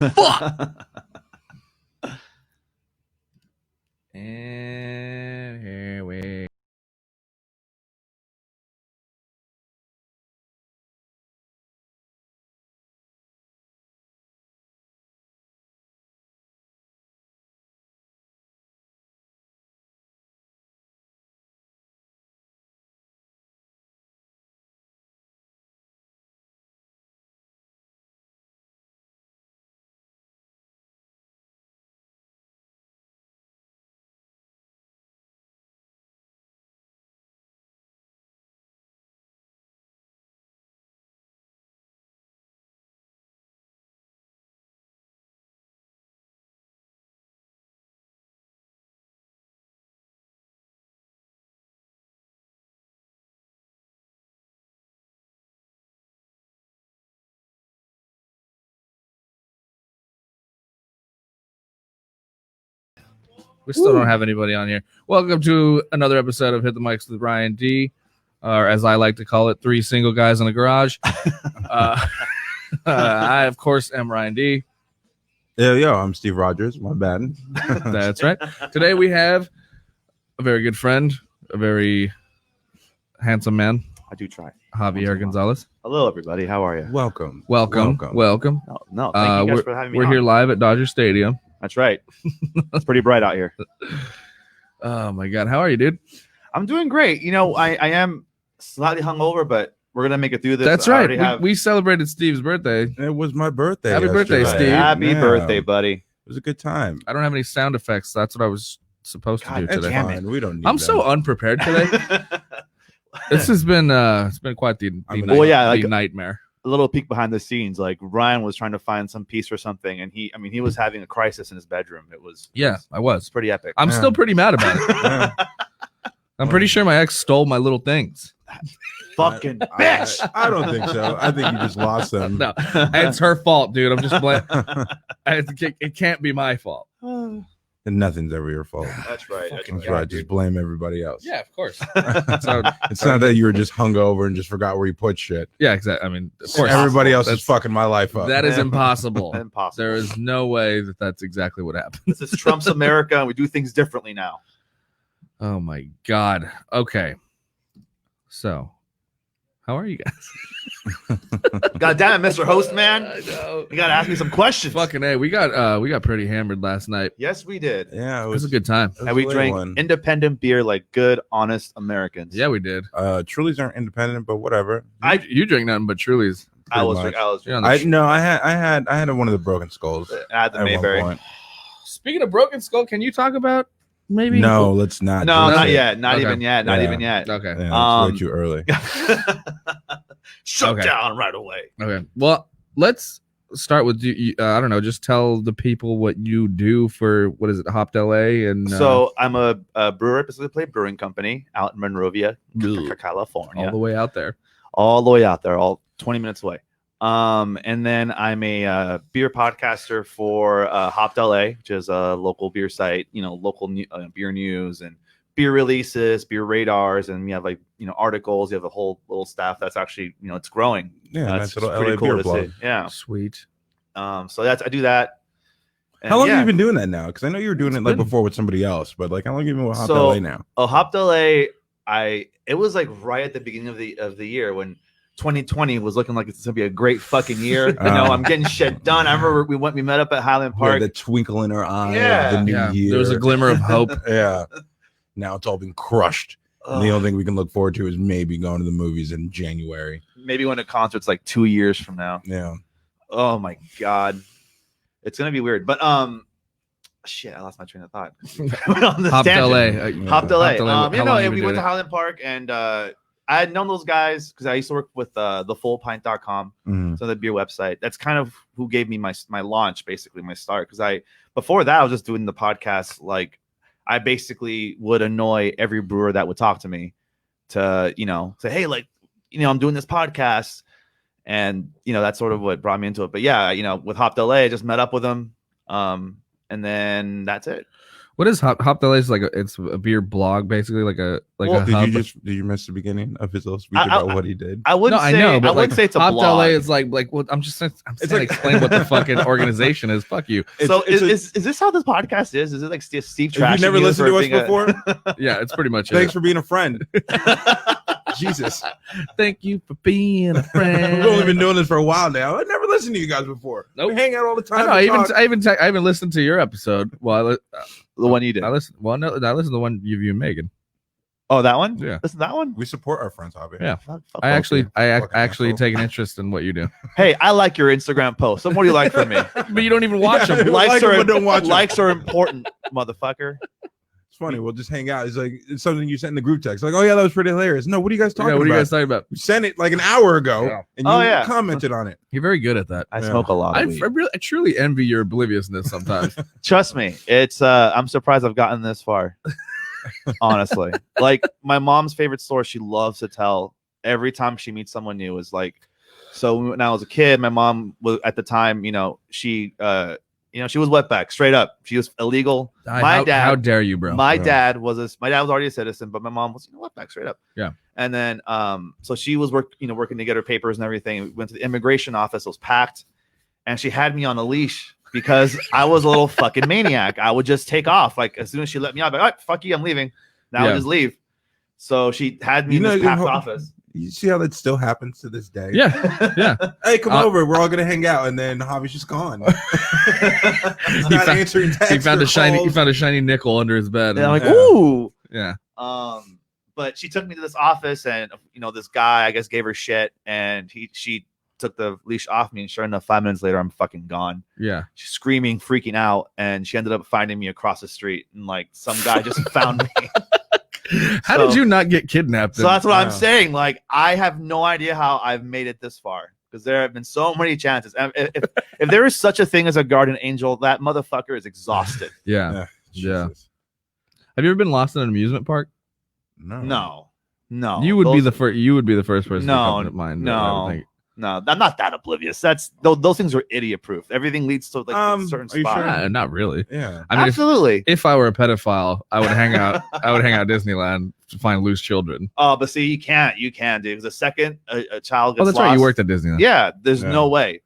Fuck. And here we. We still don't have anybody on here. Welcome to another episode of Hit the Mics with Ryan D, or as I like to call it, three single guys in the garage. I, of course, am Ryan D. Yo, I'm Steve Rogers. My bad. That's right. Today we have a very good friend, a very handsome man, I do try. Javi Gonzalez. Hello, everybody. How are you? Welcome. No, thank you guys for having me. We're on. here live at Dodger Stadium. That's right. It's pretty bright out here. Oh my God, how are you, dude? I'm doing great. You know, I am slightly hungover, but we're gonna make it through this. That's right. We celebrated Steve's birthday. It was my birthday. Happy birthday, yesterday. Steve. Happy birthday, buddy. It was a good time. I don't have any sound effects. That's what I was supposed to do It's today. fine. We don't need I'm so unprepared today. This has been it's been quite the nightmare. A little peek behind the scenes. Like Ryan was trying to find some piece or something, and he was having a crisis in his bedroom. I was pretty epic. I'm still pretty mad about it. Yeah. I'm pretty sure my ex stole my little things. Fucking bitch. I don't think so. I think you just lost them. No, it's her fault, dude. I'm just it can't be my fault. And nothing's ever your fault. That's right. That's right. Just blame everybody else. Yeah, of course. It's not that you were just hungover and just forgot where you put shit. Yeah, exactly. I mean, of course, everybody else is fucking my life up. That is impossible. Impossible. There is no way that's exactly what happened. This is Trump's America, and we do things differently now. Oh my God. Okay. So, how are you guys? God damn it, Mr. Host, man. I know. You gotta ask me some questions. Fucking A. We got pretty hammered last night. Yes, we did. Yeah, It was a good time. And we drank independent beer like good, honest Americans. Yeah, we did. Trulies aren't independent, but whatever. You drink nothing but Trulies. I was Yeah, I had one of the broken skulls. I had the at one Mayberry. point. Speaking of Broken Skull, can you talk about maybe? No, let's not. No, do not it. yet. Not Okay. even yet. Not even yet. Okay. Yeah, it's way too early. Shut Okay. down right away. Okay. Well, let's start with you. I don't know. Just tell the people what you do for what is it, Hopped LA, and So I'm a brewer, basically play brewing company out in Monrovia, California, all the way out there. all 20 minutes away. And then I'm a beer podcaster for Hopped LA, which is a local beer site. You know, local beer news and beer releases, beer radars, and we have articles. You have a whole little staff that's actually it's growing. Yeah, That's nice little pretty LA cool beer to blog. see. Yeah. Sweet. So I do that. And How long yeah. have you been doing that now? Because I know you were doing it like been- before with somebody else, but like how long have you been with Hop So- LA now? Hopped LA, it was like right at the beginning of the year when 2020 was looking like it's gonna be a great fucking year. I'm getting shit done. I remember we met up at Highland Park. The twinkle in her eye Yeah. of the new Yeah. year. There was a glimmer of hope. Yeah. Now it's all been crushed. And the only thing we can look forward to is maybe going to the movies in January. Maybe going to concerts like 2 years from now. Yeah. Oh my God. It's gonna be weird. But shit, I lost my train of thought. Hopped LA. Hopped LA. Hopped LA. How long have We you went been to Highland Park, and I had known those guys because I used to work with thefullpint.com. Mhm. So the beer website. That's kind of who gave me my launch, basically my start. Because before that I was just doing the podcast. Like I basically would annoy every brewer that would talk to me to say, hey, I'm doing this podcast, and that's sort of what brought me into it. But yeah, with Hopped LA, I just met up with them, and then that's it. What is Hop Delay? Is like it's a beer blog, basically, like a hub. Did you miss the beginning of his little speech about what he did? I wouldn't say. I wouldn't say it's a Hop blog. Delay is like well, I'm saying explain what the fucking organization is. Fuck you. So is this how this podcast is? Is it like Steve trashing? Have you never listened to us before? Yeah, it's pretty much. Thanks for being a friend. Jesus, thank you for being a friend. We've only been doing this for a while now. I never listened to you guys before. Nope. We hang out all the time. I even listened to your episode. Well, the one you did. I listened. Well, no, I listened to the one you and Megan. Oh, that one? Yeah, listen to that one. We support our friends, Javi. Yeah, I actually take an interest in what you do. Hey, I like your Instagram posts. What do you like from me? But you don't even watch them. Likes are important, motherfucker. Funny, we'll just hang out. It's like it's something you sent in the group text. Like, oh yeah, that was pretty hilarious. No, what are you guys talking about? What are you guys talking about? We sent it like an hour ago, and you commented on it. You're very good at that. I smoke a lot. I truly envy your obliviousness sometimes. Trust me, it's. I'm surprised I've gotten this far. Honestly, like my mom's favorite story she loves to tell every time she meets someone new is like. So when I was a kid, my mom was at the time, she was wetback, straight up. She was illegal. My dad, how dare you, bro? My dad was already a citizen, but my mom was wetback, straight up. Yeah. And then, so she was working to get her papers and everything. We went to the immigration office. It was packed, and she had me on a leash because I was a little fucking maniac. I would just take off like as soon as she let me out. Like, all right, fuck you, I'm leaving. Now I'll just leave. So she had me in this packed office. You see how that still happens to this day? Yeah. Hey, come over. We're all gonna hang out, and then Javi's just gone. He found a shiny nickel under his bed. And I'm like, ooh. Yeah. But she took me to this office, and this guy, I guess, gave her shit, and she took the leash off me, and sure enough, 5 minutes later, I'm fucking gone. Yeah. She's screaming, freaking out, and she ended up finding me across the street, and like some guy just found me. How did you not get kidnapped? So that's what I'm saying. Like, I have no idea how I've made it this far because there have been so many chances. If there is such a thing as a guardian angel, that motherfucker is exhausted. Yeah. Have you ever been lost in an amusement park? No. You would be the first. You would be the first person to come to mind. No, I'm not that oblivious. Those things are idiot proof. Everything leads to like a certain spot. Sure? Not really. Yeah, I mean, absolutely. If I were a pedophile, I would hang out. I would hang out at Disneyland to find loose children. Oh, but see, you can't, dude. Because the second a child gets that's lost, right. You worked at Disneyland. Yeah, there's no way.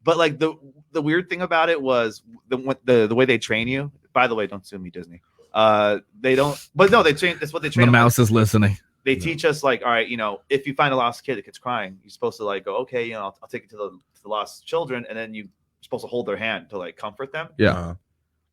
But like the weird thing about it was the way they train you. By the way, don't sue me, Disney. They don't. But no, they train. That's what they train. The mouse is listening. They teach us like, all right, if you find a lost kid, the kid's crying, you're supposed to like go, okay, I'll take you to the lost children, and then you're supposed to hold their hand to like comfort them. Yeah.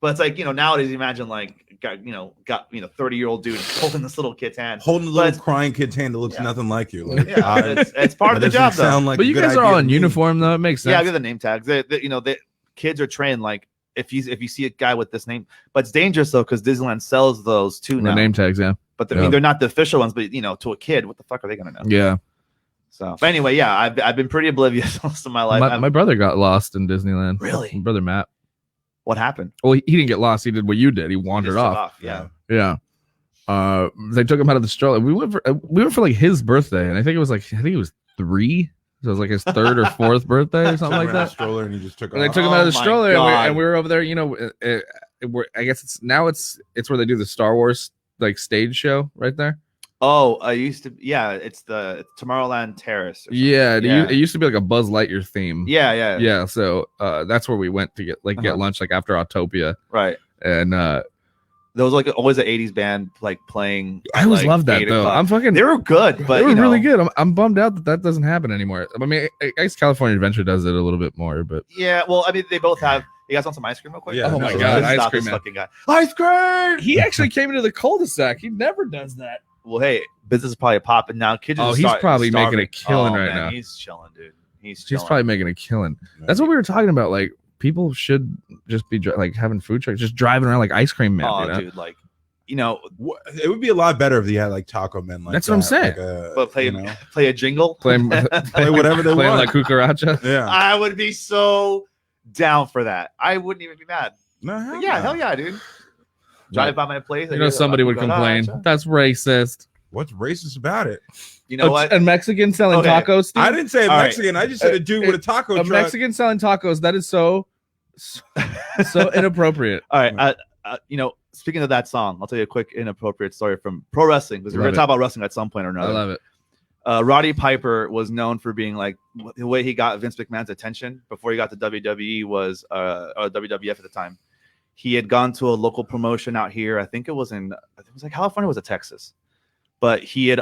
But it's like, nowadays, imagine like got 30-year-old dude holding this little kid's hand, holding a little crying kid's hand that looks nothing like you. Like, it's part of the job though. Like but you guys are all in uniform though. It makes sense. Yeah, I get the name tags. The kids are trained like if you see a guy with this name, but it's dangerous though because Disneyland sells those too now. The name tags, yeah. But I mean, they're not the official ones. But to a kid, what the fuck are they gonna know? Yeah. So, but anyway, yeah, I've been pretty oblivious most of my life. My brother got lost in Disneyland. Really? My brother Matt. What happened? Well, he didn't get lost. He did what you did. He wandered off. Yeah. Yeah. They took him out of the stroller. We went for like his birthday, and I think it was 3. So it was like his 3rd or 4th birthday or something like that. Stroller, and he just took. And they took him out of the stroller, and we were over there. I guess it's where they do the Star Wars like stage show right there. Oh, I used to. Yeah, it's the Tomorrowland Terrace. It used to be like a Buzz Lightyear theme. Yeah. So that's where we went to get lunch like after Autopia. Right. And there was like always an 80s band like playing. I always loved that though. They were good, but they were really good. I'm bummed out that doesn't happen anymore. I mean, I guess California Adventure does it a little bit more, but yeah. Well, I mean, they both have. You guys want some ice cream real quick? Yeah. Oh my god, ice cream, man. Fucking guy. Ice cream. He actually came into the cul-de-sac. He never does that. Well, hey, business is probably popping now. Kids. He's probably making a killing right now. He's chilling, dude. He's probably making a killing. That's what we were talking about. Like people should just be like having food trucks, just driving around like ice cream man. Dude, like. It would be a lot better if you had like Taco Men. Like that's what I'm saying. But play a jingle, play whatever they want, like cucaracha. Yeah, I would be so down for that. I wouldn't even be mad. No, hell yeah, dude. Drive by my place. Somebody would complain. That's racist. What's racist about it? You know what? A Mexican selling tacos. Steve? I didn't say a Mexican. Right. I just said a dude with a taco truck. A Mexican selling tacos. That is so inappropriate. All right. speaking of that song, I'll tell you a quick inappropriate story from pro wrestling, because we're going to talk about wrestling at some point or another. I love it. Roddy Piper was known for being like, the way he got Vince McMahon's attention before he got to WWE was or WWF at the time. He had gone to a local promotion out here. I think it was like California, was it Texas? But he had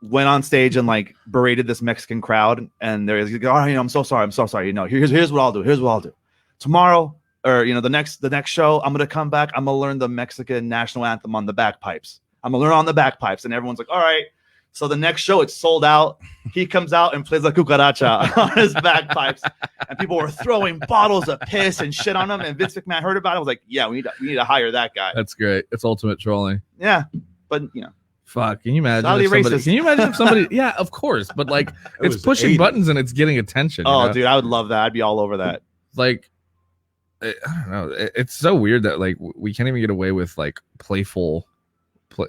went on stage and like berated this Mexican crowd, and they're like, I'm so sorry. Here's what I'll do. Tomorrow, or the next show, I'm gonna come back. I'm gonna learn the Mexican national anthem on the bagpipes. I'm gonna learn on the bagpipes, and everyone's like, all right. So the next show, it's sold out. He comes out and plays La Cucaracha on his bagpipes, and people were throwing bottles of piss and shit on him. And Vince McMahon heard about it. I was like, yeah, we need to hire that guy. That's great. It's ultimate trolling. Yeah, but fuck. Can you imagine? If somebody? Yeah, of course. But like, it's pushing buttons and it's getting attention. Oh, dude, I would love that. I'd be all over that. Like, I don't know. It's so weird that like we can't even get away with like playful.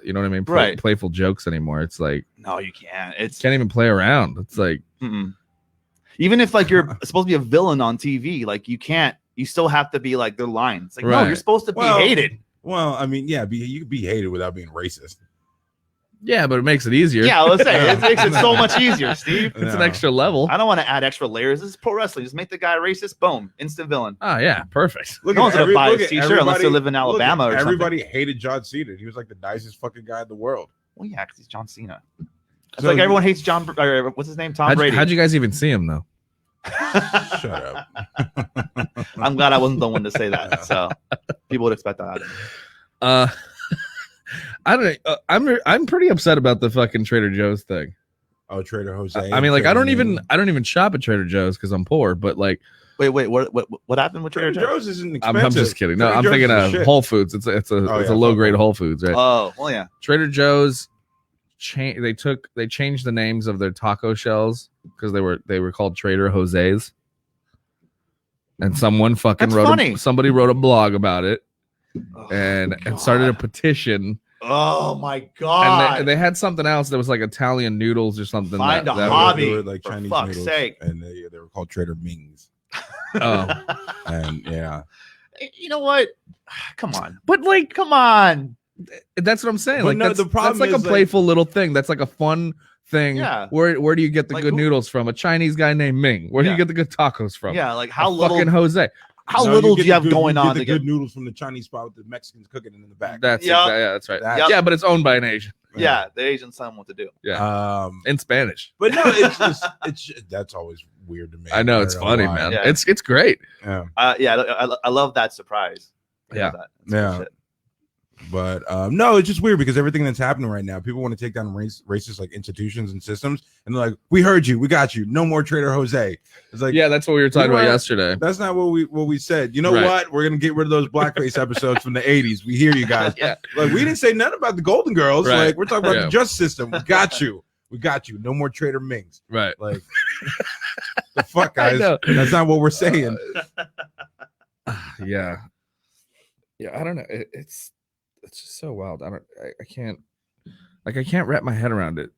You know what I mean? Right. Playful jokes anymore. It's like, no, you can't. Can't even play around. It's like, even if like you're supposed to be a villain on TV, like you can't. You still have to be like their lines. Like, no, you're supposed to be hated. Well, I mean, yeah, you can be hated without being racist. Yeah, but it makes it easier. Yeah, let's say it makes it so much easier, Steve. It's an extra level. I don't want to add extra layers. This is pro wrestling. Just make the guy racist. Boom, instant villain. Oh yeah, perfect. No one's gonna buy his t-shirt unless they live in Alabama or something. Everybody hated John Cena. He was like the nicest fucking guy in the world. Well, yeah, because he's John Cena. It's like everyone hates John. What's his name? Tom Brady. How'd you guys even see him though? Shut up. I'm glad I wasn't the one to say that. So people would expect that out of me. I don't know. I'm pretty upset about the fucking Trader Joe's thing. Oh, Trader Jose. I mean, like, I don't even shop at Trader Joe's because I'm poor. But like, wait, what happened with Trader Joe's? Isn't expensive. I'm just kidding. No, I'm thinking of Whole Foods. It's a low grade Whole Foods, right? Oh, well, yeah. Trader Joe's they changed the names of their taco shells because they were called Trader Jose's, and someone somebody wrote a blog about it. And started a petition. Oh my god! And they had something else that was like Italian noodles or something. Find a hobby, they were like Chinese for fuck's noodles, sake. And they were called Trader Ming's. Oh, and yeah, you know what? Come on, but like, come on. That's what I'm saying. But like, no, the problem that's like is a playful little thing. That's like a fun thing. Yeah. Where do you get the good noodles from? A Chinese guy named Ming. Where do you get the good tacos from? Yeah, like how little fucking Jose. How little do you have going on? The good noodles from the Chinese spot with the Mexicans cooking it in the back. That's right. Yeah, but it's owned by an Asian. Yeah, the Asians tell them what to do. Yeah, in Spanish. But no, it's that's always weird to me. I know, it's funny, man. Yeah. It's great. Yeah, I love that surprise. Yeah. But no, it's just weird because everything that's happening right now, people want to take down racist like institutions and systems, and they're like, "We heard you, we got you. No more Trader Jose." It's like, yeah, that's what we were talking about yesterday. That's not what we said. You know what? We're gonna get rid of those blackface episodes from the '80s. We hear you guys. Yeah, like we didn't say nothing about the Golden Girls. Right. Like we're talking about the justice system. We got you. We got you. No more Trader Mings. Right. Like the fuck, guys. That's not what we're saying. Yeah. I don't know. It's just so wild. I can't wrap my head around it.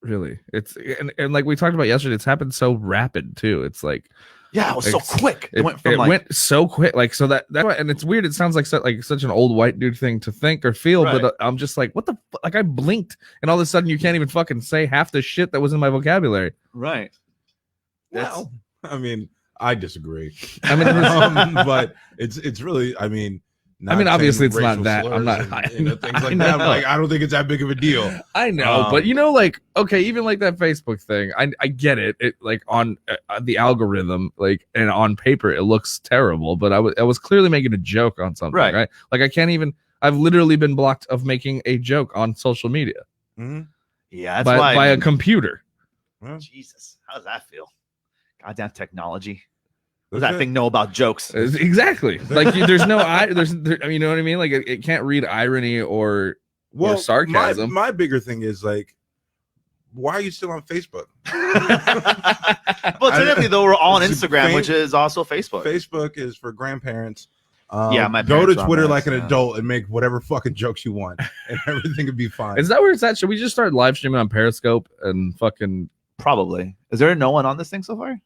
Really, it's and like we talked about yesterday, it's happened so rapid too. It's like, yeah, it was so quick. It went so quick. Like, so that and it's weird. It sounds like such an old white dude thing to think or feel, but I'm just like, what the like? I blinked, and all of a sudden, you can't even fucking say half the shit that was in my vocabulary. Right. Well, I mean, I disagree. I mean, but it's really, I mean, obviously it's not that. I'm not things like that. Like, I don't think it's that big of a deal. I know, but you know, like, okay, even like that Facebook thing, I get it. It like on the algorithm, like, and on paper, it looks terrible. But I was clearly making a joke on something, right? Like, I can't even. I've literally been blocked of making a joke on social media. Mm-hmm. Yeah, that's by a computer. Jesus, how does that feel? Goddamn technology. What does that thing know about jokes? Exactly. Like there's no you know what I mean? Like it can't read irony or sarcasm. My bigger thing is like, why are you still on Facebook? Well, technically though, we're all on Instagram, which is also Facebook. Facebook is for grandparents. My go to Twitter like an adult and make whatever fucking jokes you want, and everything would be fine. Is that where it's at? Should we just start live streaming on Periscope and fucking? Probably. Is there no one on this thing so far?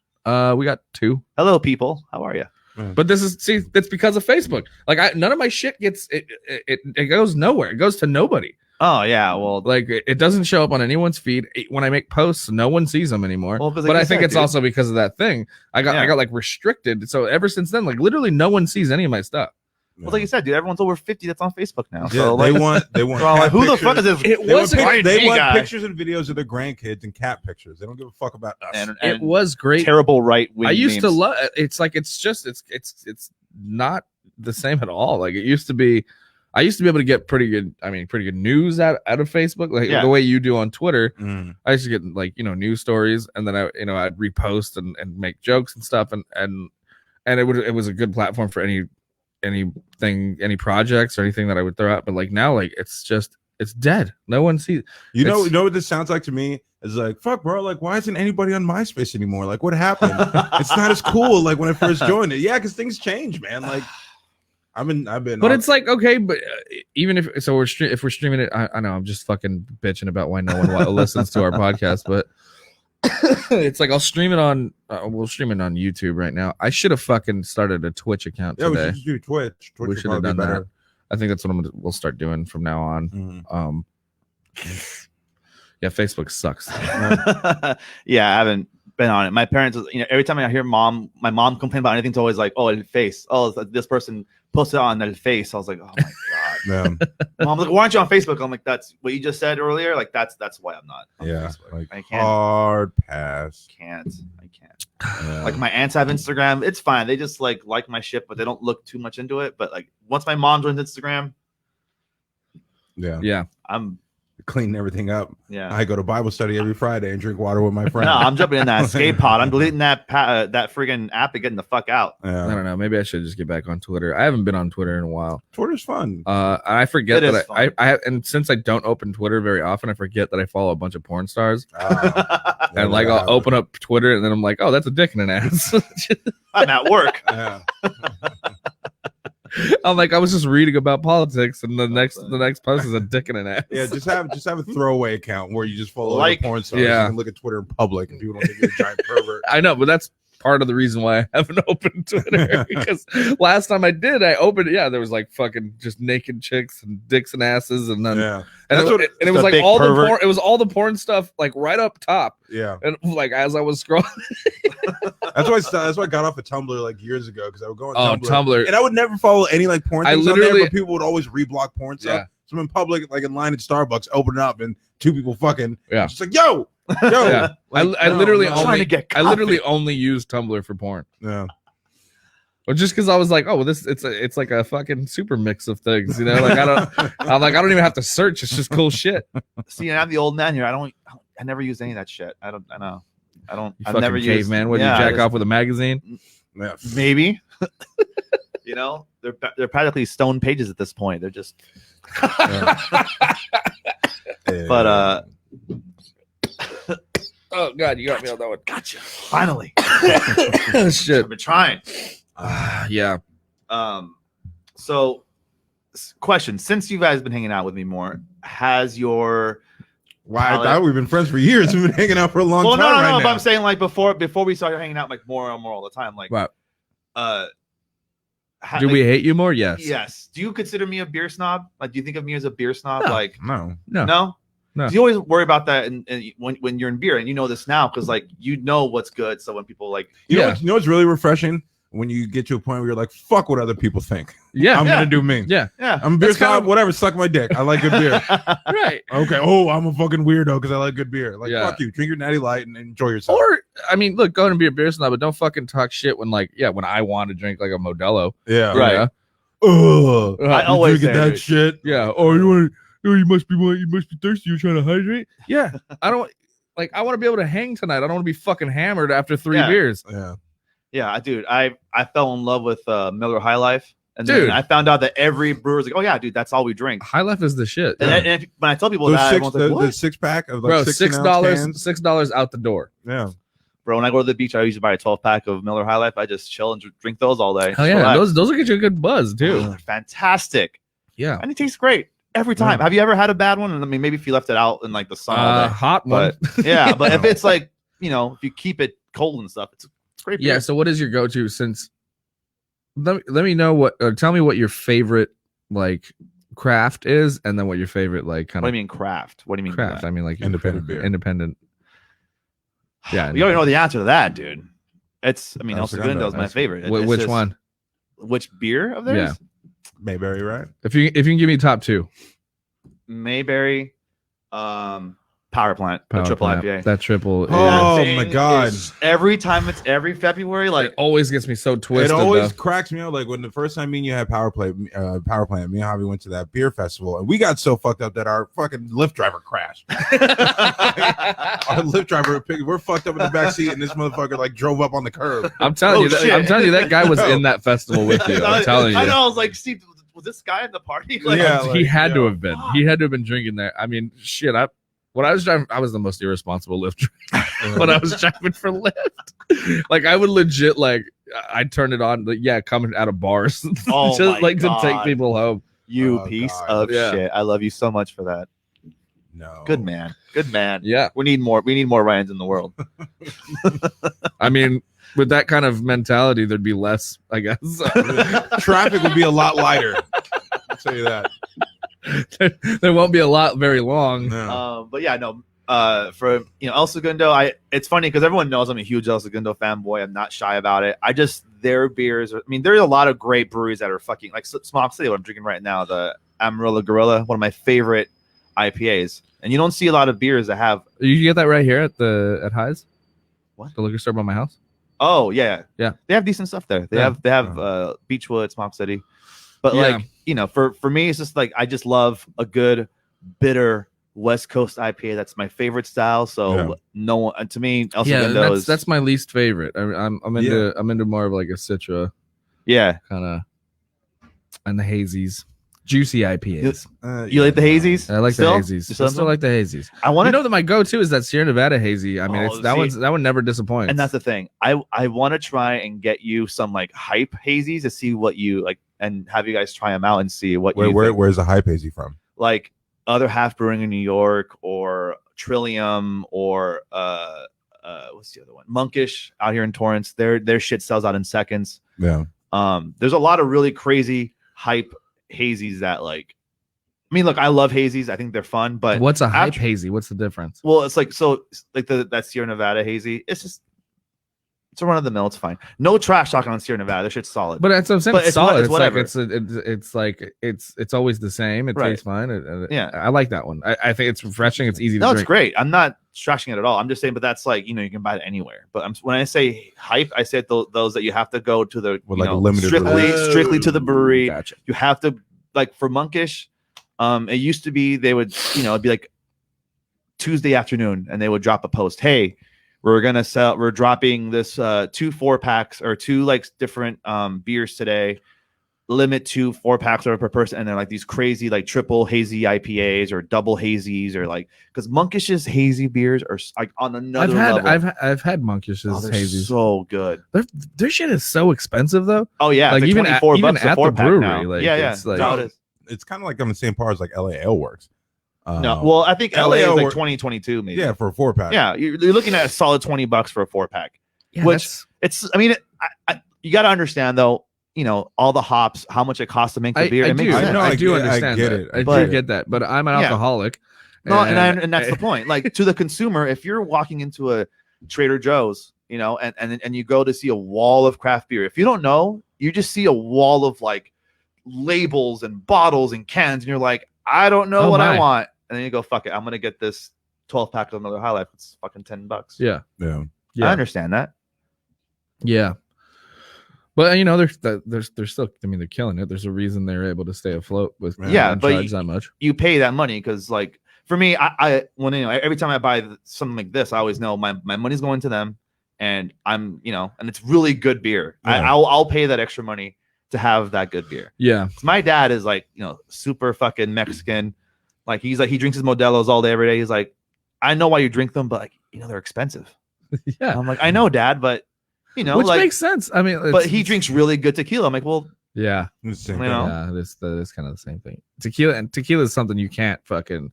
We got 2. Hello, people. How are you? But it's because of Facebook. Like none of my shit gets it goes nowhere. It goes to nobody. Oh yeah, well, like it doesn't show up on anyone's feed. When I make posts, no one sees them anymore. Well, but I think it's also because of that thing. I got like restricted. So ever since then, like literally no one sees any of my stuff. Well, like you said, dude, everyone's over 50 that's on Facebook now. Yeah, so they like, want like, who the fuck is this? It was they want pictures and videos of their grandkids and cat pictures. They don't give a fuck about us. And it was great. Terrible right wing. I used to love. It's like it's not the same at all. Like it used to be. I used to be able to get pretty good news out of Facebook, like the way you do on Twitter. I used to get like, news stories, and then I'd repost and make jokes and stuff, and it was a good platform for anything, any projects or anything that I would throw out. But like now, like it's dead. No one sees. You know what this sounds like to me? It's like, fuck, bro. Like, why isn't anybody on MySpace anymore? Like, what happened? It's not as cool like when I first joined it. Yeah, because things change, man. Like. I've been. But it's like, okay, but even if we're streaming it, I know I'm just fucking bitching about why no one listens to our podcast, but it's like I'll stream it on. We'll stream it on YouTube right now. I should have fucking started a Twitch account today. Yeah, we should just do Twitch. We should have done that. I think that's what we'll start doing from now on. Yeah, Facebook sucks. Yeah, I haven't been on it. My parents, every time I hear my mom complain about anything, it's always like, oh, El Face. Oh, this person posted on El Face. I was like, oh my god. Mom's like, why aren't you on Facebook? I'm like, that's what you just said earlier. Like that's why I'm not on Facebook. Like I can't. Hard pass. I can't. Like my aunts have Instagram. It's fine. They just like my shit, but they don't look too much into it. But like once my mom joins Instagram, I'm cleaning everything up. Yeah, I go to Bible study every Friday and drink water with my friends. No, I'm jumping in that escape pod. I'm deleting that friggin' app and getting the fuck out. Yeah. I don't know. Maybe I should just get back on Twitter. I haven't been on Twitter in a while. Twitter's fun. I forget that I and since I don't open Twitter very often, I forget that I follow a bunch of porn stars. And like I'll open up Twitter and then I'm like, oh, that's a dick and an ass. I'm at work. Yeah. I'm like, I was just reading about politics, and the next post is a dick and an ass. Yeah, just have a throwaway account where you just follow porn stars. Yeah, you can look at Twitter in public, and people don't think you're a giant pervert. I know, but that's part of the reason why I haven't opened Twitter, because last time I did, I opened it. Yeah, there was like fucking just naked chicks and dicks and asses, and then and it was like all pervert. The porn. It was all the porn stuff like right up top. Yeah, and like as I was scrolling. That's why I got off of Tumblr like years ago, because I would go on Tumblr, and I would never follow any like porn things on there, but people would always reblock porn stuff. Yeah. So I'm in public, like in line at Starbucks, open it up, and two people fucking. Yeah, just like yo. Yeah. Like, I literally only use Tumblr for porn. Yeah. Well, just because I was like, oh, well, it's like a fucking super mix of things, Like I don't even have to search. It's just cool shit. See, and I'm the old man here. I never use any of that shit. I know. I've never used. Caveman. What, you jack off with a magazine? Yeah. Maybe. They're practically stone pages at this point. They're just. But oh god, you got me on that one. Gotcha. Finally. Shit. I've been trying. Yeah. So, question: since you guys been hanging out with me more, has your I thought we've been friends for years. We've been hanging out for a long time. Well, no, now. but I'm saying like before we started hanging out like more and more all the time. Like, what? Do we hate you more? Yes. Yes. Do you consider me a beer snob? Like, do you think of me as a beer snob? No. Like, no. Do you always worry about that and when you're in beer, and you know this now because like you know what's good. So when people like you know what's really refreshing when you get to a point where you're like, fuck what other people think. Yeah, I'm gonna do me. Yeah. I'm a beer snob. Whatever, suck my dick. I like good beer. Right. Okay. Oh, I'm a fucking weirdo because I like good beer. Like fuck you. Drink your Natty Light and enjoy yourself. Or I mean, look, go and be a beer snob, but don't fucking talk shit when when I want to drink like a Modelo. Yeah. Right. I always drinking that shit. Yeah. Or you must be thirsty. You're trying to hydrate. Yeah. I don't like. I want to be able to hang tonight. I don't want to be fucking hammered after 3 beers. Yeah. Yeah, dude. I fell in love with Miller High Life, and then I found out that every brewer's like, oh yeah, dude, that's all we drink. High Life is the shit. And when I tell people that, everyone's like, what? The 6-pack of like bro, $6 out the door. Yeah. Bro, when I go to the beach, I usually buy a 12-pack of Miller High Life. I just chill and drink those all day. Hell yeah, those will get you a good buzz too. They're fantastic. Yeah, and it tastes great every time. Have you ever had a bad one? And I mean, maybe if you left it out in like the sun all day. Hot one. But but if it's like if you keep it cold and stuff, it's great beer. Yeah. So what is your go-to since let me know what, or tell me what your favorite like craft is, and then what your favorite like kind What of. do you mean craft? What do you mean craft? by I mean like your Independent favorite beer. independent. Yeah, You already know the answer to that, dude. It's, I mean, El Segundo. Segundo is my favorite. Which just- one? Which beer of theirs? Mayberry, right? If you can give me top two. Mayberry, Power Plant, the triple Plant. IPA. That triple. Oh, That my thing God. is- every time it's every February, like it always gets me so twisted. It always though. cracks me up. Like when the first time me and you had Power Plant, me and Javi went to that beer festival, and we got so fucked up that our fucking Lyft driver crashed. Our Lyft driver, we're fucked up in the back seat, and this motherfucker like drove up on the curb. I'm telling you, shit. I'm telling you, that guy was No. in that festival with you. I'm telling you. I know. I was like, Steve, was this guy at the party? Like, Yeah. He had to yo. have been. He had to have been drinking there. I mean, shit. When I was driving, I was the most irresponsible Lyft driver. When I was driving for Lyft, like I would legit like I'd turn it on. Like, yeah, coming out of bars, Oh just my like God. to take people home. You Oh, piece God. of Yeah. shit. I love you so much for that. No, Good man. Good man. Yeah, We need more. We need more Ryans in the world. I mean, with that kind of mentality, there'd be less, I guess. Traffic would be a lot lighter. I'll tell you that. There won't be a lot very long. No. But yeah, no. For El Segundo, it's funny because everyone knows I'm a huge El Segundo fanboy. I'm not shy about it. Their beers. I mean, there's a lot of great breweries that are fucking like Smock City. What I'm drinking right now, the Amarillo Gorilla, one of my favorite IPAs. And you don't see a lot of beers that have. You get that right here at Highs. What? The liquor store by my house. Oh yeah, Yeah. They have decent stuff there. They Yeah. have Beechwood, Smock City. But Yeah. like for me, it's just like I just love a good bitter West Coast IPA. That's my favorite style. So Yeah. no one to me, El Yeah, Segundo is that's my least favorite. I'm into more of like a Citra yeah. kind of, and the hazies, juicy IPAs. You like the hazies? I like Still? the You hazies. still I still like the hazies. I want You to know that my go-to is that Sierra Nevada hazy. I mean, Oh, it's that see. one never disappoints. and that's the thing. I want to try and get you some like hype hazies to see what you like and have you guys try them out and see what you think. Where's the hype hazy from? Like other half brewing in New York or Trillium or what's the other one? Monkish out here in Torrance. Their shit sells out in seconds. Yeah. There's a lot of really crazy hype hazies that like I mean, look, I love hazies. I think they're fun, but what's a hype after- hazy? What's the difference? well, it's like that Sierra Nevada hazy. It's a run of the mill. It's fine. No trash talking on Sierra Nevada. This shit's solid. But it's, I'm saying But it's solid. it's whatever. It's always the same. It Right. tastes fine. Yeah. I like that one. I think it's refreshing. It's easy to No, it's drink. great. I'm not trashing it at all. I'm just saying, but that's like you can buy it anywhere. But when I say hype, I said those that you have to go to the With like a limited strictly to the brewery. Gotcha. You have to like for Monkish. It used to be they would it'd be like Tuesday afternoon, and they would drop a post. Hey, we're dropping this 2 4-packs or 2 like different beers today. Limit to 4-packs per person, and they're like these crazy like triple hazy IPAs or double hazies or like because Monkish's hazy beers are like on another level. I've had Monkish's Oh, they're hazies. so good. Their shit is so expensive though. Oh yeah, Like, it's even like at- 24 even bucks a at the 4-pack brewery, now. like, yeah, it's that's like- how it is. It's kind of like on the same par as like LA Ale Works. No, well, I think LA is LA like or- 2022 maybe. Yeah, for a 4-pack. Yeah, you're looking at a solid $20 for a 4-pack. Yeah, Which- that's- It's, I mean, you got to understand though, all the hops, how much it costs to make the beer. I It makes do. sense. I know, I do I understand get that. it. I But- do get that. But I'm an Yeah. alcoholic. No, and that's the point. Like to the consumer, if you're walking into a Trader Joe's, and you go to see a wall of craft beer, if you don't know, you just see a wall of like labels and bottles and cans, and you're like, I don't know Oh, what I my. want, and then you go, fuck it, I'm gonna get this 12-pack of Miller High Life. It's fucking $10. Yeah. Yeah. Yeah. I understand that. Yeah. But they're still. I mean, they're killing it. There's a reason they're able to stay afloat with Yeah, and but charge that much. You pay that money because, like, for me, every time I buy something like this, I always know my money's going to them, and I'm and it's really good beer. Yeah. I'll pay that extra money to have that good beer. Yeah. 'Cause my dad is like super fucking Mexican. Like he drinks his Modelos all day every day. He's like, I know why you drink them, but like they're expensive. Yeah. I'm like, I know, Dad, but Which like, makes sense. I mean, but he drinks really good tequila. I'm like, well, Yeah. It's the same You thing. know? Yeah. That is kind of the same thing. Tequila is something you can't fucking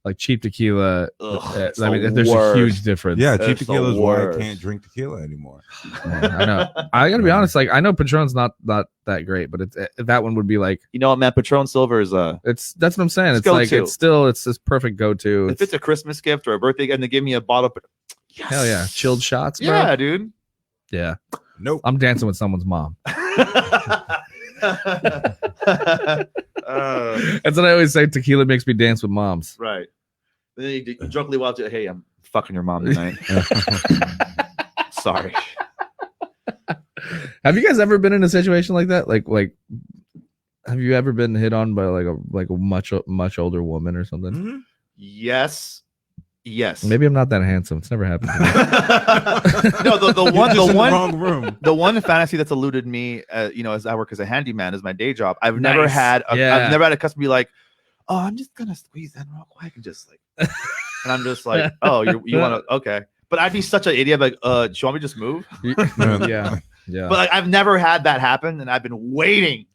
Like cheap tequila. Ugh, I mean, there's a huge difference. Yeah, That's cheap tequila is the why I worst. can't drink tequila anymore. I know. I gotta be honest. Like, I know Patron's not that great, but that one would be like, You know what, man? Patron Silver is that's what I'm saying. It's It's like go-to. it's this perfect go-to. if it's a Christmas gift or a birthday gift and they give me a bottle. Yes. Hell yeah, chilled shots, bro. Yeah, dude. Yeah. Nope. I'm dancing with someone's mom. That's what I always say. Tequila makes me dance with moms. Right. And then you drunkenly walk to, hey, I'm fucking your mom tonight. Sorry. Have you guys ever been in a situation like that? Like, have you ever been hit on by like a much older woman or something? Mm-hmm. Yes. Maybe I'm not that handsome. It's never happened to me. No, the You're one, just the in one, the wrong room. the one fantasy that's eluded me, as I work as a handyman, is my day job. I've never Nice. had a Yeah. customer be like, "Oh, I'm just gonna squeeze in real quick and just like," and I'm just like, "Oh, you want to? Okay." But I'd be such an idiot, like, "Do you want me to just move?" yeah. But like, I've never had that happen, and I've been waiting.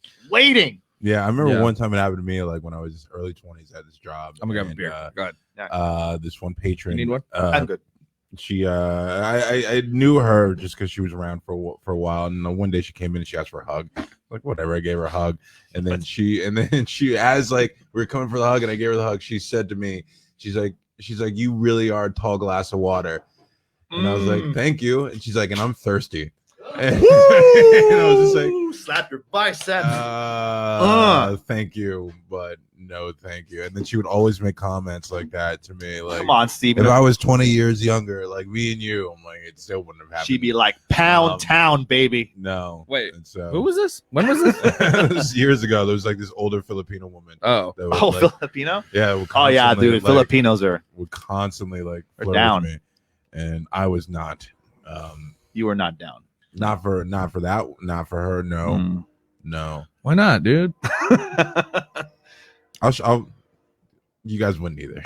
Yeah, I remember Yeah. one time it happened to me, like when I was early 20s at this job. I'm gonna grab a and, beer. Go ahead. This one patron. You need one? I'm good. She I knew her just because she was around for a while, and one day she came in and she asked for a hug. Like, whatever, I gave her a hug, and then she as like we were coming for the hug and I gave her the hug, she said to me, she's like you really are a tall glass of water. And I was like, thank you. And she's like, and I'm thirsty. And, and I was just like, slap your biceps. thank you, but no thank you. And then she would always make comments like that to me, like, Come on, Steven. if I was 20 years younger, like me and you, I'm like, it still wouldn't have happened. She'd be like, "Pound town, baby." No. Wait, And so who was this? When was this? it was years ago. There was like this older Filipino woman. Oh, That would, Oh, like, Filipino. yeah. Would Oh yeah, constantly, dude. like, Filipinos are. would constantly like Are flirt down. with me, and I was not. You are not down. Not for that. Not for her. No. Mm. No. why not, dude? I'll you guys wouldn't either.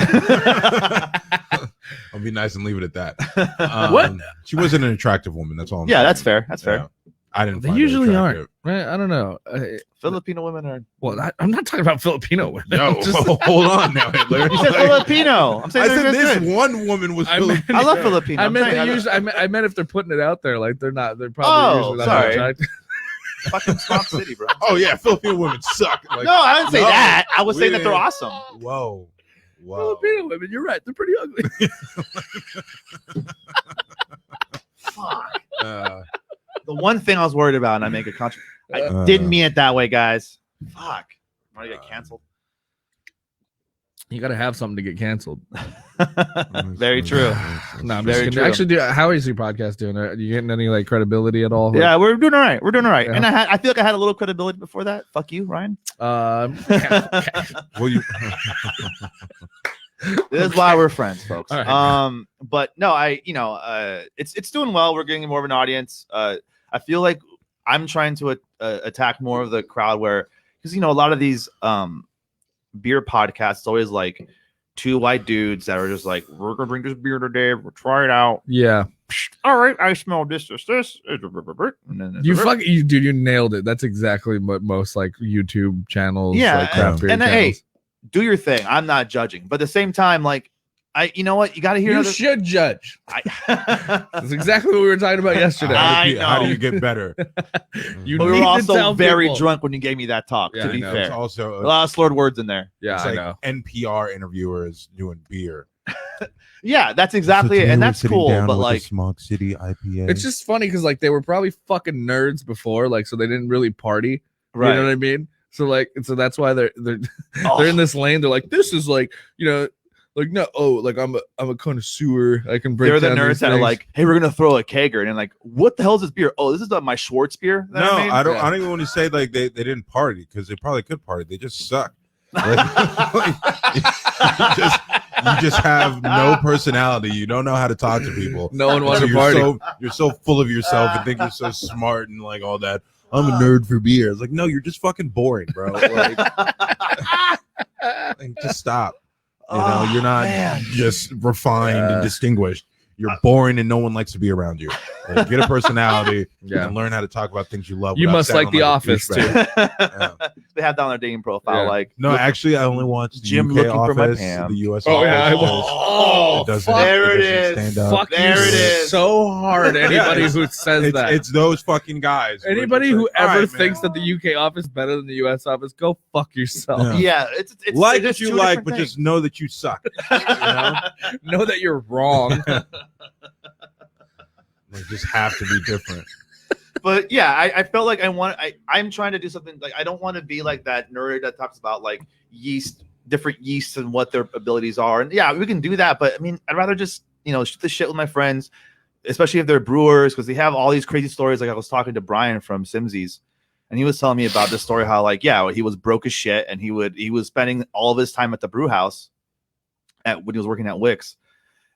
I'll be nice and leave it at that. What? She wasn't an attractive woman. That's all. I'm Yeah, saying. that's fair. That's fair. Yeah. I didn't. They find her usually attractive. aren't. Right? I don't know. Filipino women are. Well, I'm not talking about Filipino women. No, Just- hold on now, Hitler. You said Filipino. I'm saying I they're said just this good. one woman was I Filipino. meant- I love Filipino. I I'm meant saying, they I- usually. I meant if they're putting it out there, like they're not. They're Oh, probably usually not sorry. attractive. fucking Swamp City, bro. Oh yeah, Filipino women suck. Like, No, I didn't say no, that. I was we saying that they're didn't. awesome. Whoa. Filipino women, you're right. They're pretty ugly. Fuck. Uh, The one thing I was worried about, and I make a contra. I Uh. didn't mean it that way, guys. Fuck. I'm gonna get canceled. You got to have something to get canceled. Very true. No, I'm Very just true. kidding. Actually, how is your podcast doing? Are you getting any like credibility at all? Yeah, we're doing all right. We're doing all right. Yeah. And I feel like I had a little credibility before that. Fuck you, Ryan. well, you. This is why we're friends, folks. All right. But no, it's doing well. We're getting more of an audience. I feel like I'm trying to attack more of the crowd because a lot of these beer podcasts always like two white dudes that are just like, we're gonna drink this beer today. We'll try it out. Yeah, All right, I smell this. And then dude, you nailed it. That's exactly what most like YouTube channels, Yeah, like craft beer and channels. hey, do your thing. I'm not judging, but at the same time, like, you know what? You got to hear. You should judge. I, That's exactly what we were talking about yesterday. I How do know. you get better? You But we need were to also tell very people. drunk when you gave me that talk. Yeah, to I be know. It's fair, also a lot of slurred words in there. Yeah, it's I like know. NPR interviewers doing beer. Yeah, that's exactly it, and that's cool. But like, Smog City IPA. It's just funny because like they were probably fucking nerds before, like so they didn't really party. right? You know what I mean? So that's why they're Oh. they're in this lane. They're like, this is like, like no, like I'm a connoisseur. I can break. They're the down nerds these that are things. like, "Hey, we're gonna throw a kegger," and like, "What the hell is this beer? Oh, this is my Schwartz beer." that no, I made?" I don't. Yeah. I don't even want to say like they didn't party because they probably could party. They just suck. Like, you just have no personality. You don't know how to talk to people. no one wanted So to party. you're so full of yourself and think you're so smart and like all that. I'm a nerd for beer. It's like, no, you're just fucking boring, bro. Like, just stop. Oh, You're not man. just refined Yeah. and distinguished. You're boring and no one likes to be around you. Like, get a personality Yeah. and learn how to talk about things you love. You without must like sounding The a Office, douchebag. Yeah. they have that on their dating profile. Yeah. Like, No, actually, I only watch the Jim UK looking office, for my Pam. the US Oh, office. yeah, because it doesn't- there it doesn't is. stand up. Fuck There you it is. so hard. Anybody it's- who says that. It's those fucking guys. who are Anybody just who like, "All ever right, thinks man." that the UK office is better than the US office, go fuck yourself. Yeah. Yeah, it's like it's what you two like, different but things. just know that you suck. You know? Know that you're wrong. They just have to be different. But yeah, I felt like I'm trying to do something like I don't want to be like that nerd that talks about like different yeasts and what their abilities are. And yeah, we can do that, but I mean, I'd rather just shoot the shit with my friends, especially if they're brewers, because they have all these crazy stories. Like I was talking to Brian from Simsies, and he was telling me about this story how like he was broke as shit, and he was spending all of his time at the brew house when he was working at Wix.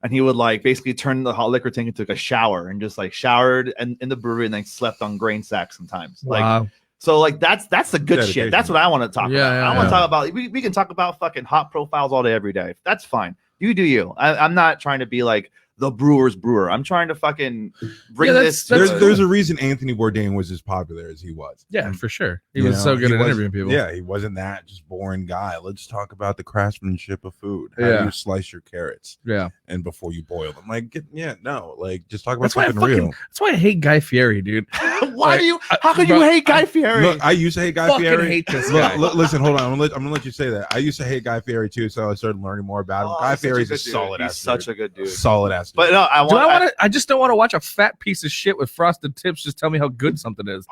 And he would like basically turn the hot liquor tank into like a shower and just like showered in the brewery and like slept on grain sacks sometimes. Wow. Like, so like that's the good Dedication. shit. That's what I want to talk about. Yeah, I want to talk about. We can talk about fucking hot profiles all day, every day. That's fine. You do you. I'm not trying to be like the brewer's brewer. I'm trying to fucking bring this. There's a reason Anthony Bourdain was as popular as he was. Yeah, for sure. He You was know, so good he at wasn't- interviewing people. Yeah, he wasn't that just boring guy. Let's talk about the craftsmanship of food. How Yeah. do you slice your carrots Yeah. and before you boil them? Like, just talk about That's why something real. That's why I hate Guy Fieri, dude. Why do you? How could bro, you hate Guy Fieri? Look, I used to hate Guy Fucking Fieri. hate this guy. Listen, hold on. I'm gonna let you say that. I used to hate Guy Fieri too, so I started learning more about him. Guy Fieri's a solid ass. He's such a good dude. Solid ass. But no, I just don't want to watch a fat piece of shit with frosted tips just tell me how good something is.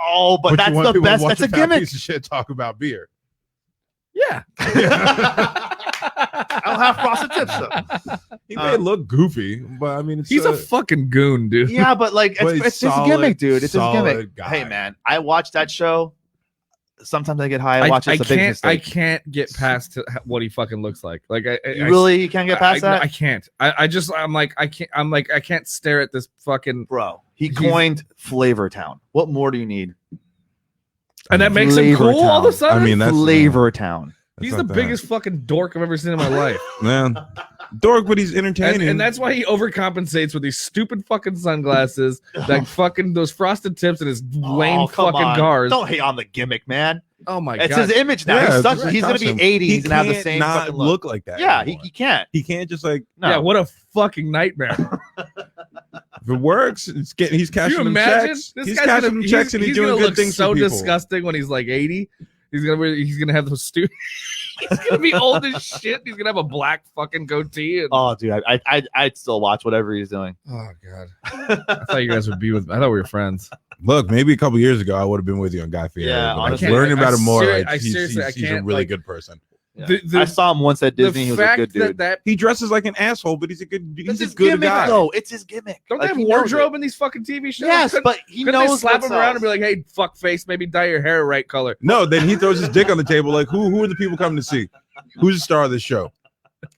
but that's the best. That's a gimmick. Piece of shit talk about beer. Yeah. I don't have frosted tips though. He may look goofy, but I mean, He's a fucking goon, dude. Yeah, but like But it's his solid- gimmick, dude. It's his solid gimmick. guy. Hey man, I watch that show. Sometimes I get high. I watch it. It's a big I mistake. can't get past what he fucking looks like. Like You really can't get past that, I can't. I can't stare at this fucking. bro. He coined Flavor Town. What more do you need? And that makes him Flavor cool all of a Town. sudden. I mean, that's Flavor Town. He's the biggest fucking dork I've ever seen in my life. man. Dork, but he's entertaining. And that's why he overcompensates with these stupid fucking sunglasses, like fucking those frosted tips, and his lame come fucking on. cars. Don't hate on the gimmick, man. Oh my It's god! his image now. Yeah, He's such, it's he's gonna be costume. 80. He He's gonna have the can't same not fucking look. look like that. Yeah, anymore. he can't. He can't just like No. Yeah, what a fucking nightmare! if it works. He's Can cashing you them imagine? checks. This He's guy's cashing gonna, them checks and he's doing gonna good look things so for people. disgusting when he's like 80. He's gonna have those stupid. He's gonna be old as shit. He's gonna have a black fucking goatee. And... Oh, dude, I'd still watch whatever he's doing. Oh god! I thought you guys would be with. I thought we were friends. Look, maybe a couple years ago I would have been with you on Guy Fieri. Yeah, but honestly, learning about him more. I Like, seriously, I he's a can't, really like- good person. Yeah. I saw him once at Disney. He was a good dude. That He dresses like an asshole, but he's a good. That's He's a his good gimmick, guy. though. It's his gimmick. don't Like, they he have knows wardrobe it. in these fucking TV shows? Yes, Couldn't- but he couldn't they knows slap what him around and sells. be like, "Hey, fuck face, maybe dye your hair right color." No, then he throws his dick on the table. Like, who are the people coming to see? Who's the star of this show?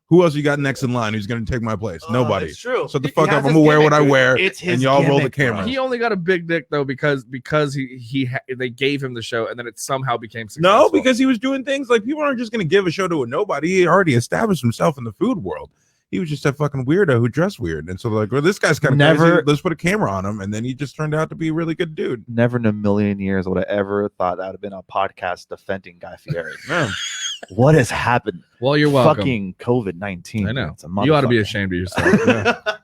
Who else you got next in line? Who's going to take my place? Nobody. It's true. Shut the He fuck has up. I'm his gonna wear gimmick, what I dude. wear, It's his and y'all roll the gimmick, bro. camera. He only got a big dick though because they gave him the show and then it somehow became successful. No, because he was doing things like people aren't just going to give a show to a nobody. He already established himself in the food world. He was just a fucking weirdo who dressed weird, and so like, well, this guy's kind of Never- crazy. Let's put a camera on him, and then he just turned out to be a really good dude. Never in a million years would I ever thought that would have been a podcast defending Guy Fieri. Yeah. What has happened? well, you're welcome. Fucking COVID-19. I know. It's a You ought to be motherfucker. ashamed of yourself. Yeah.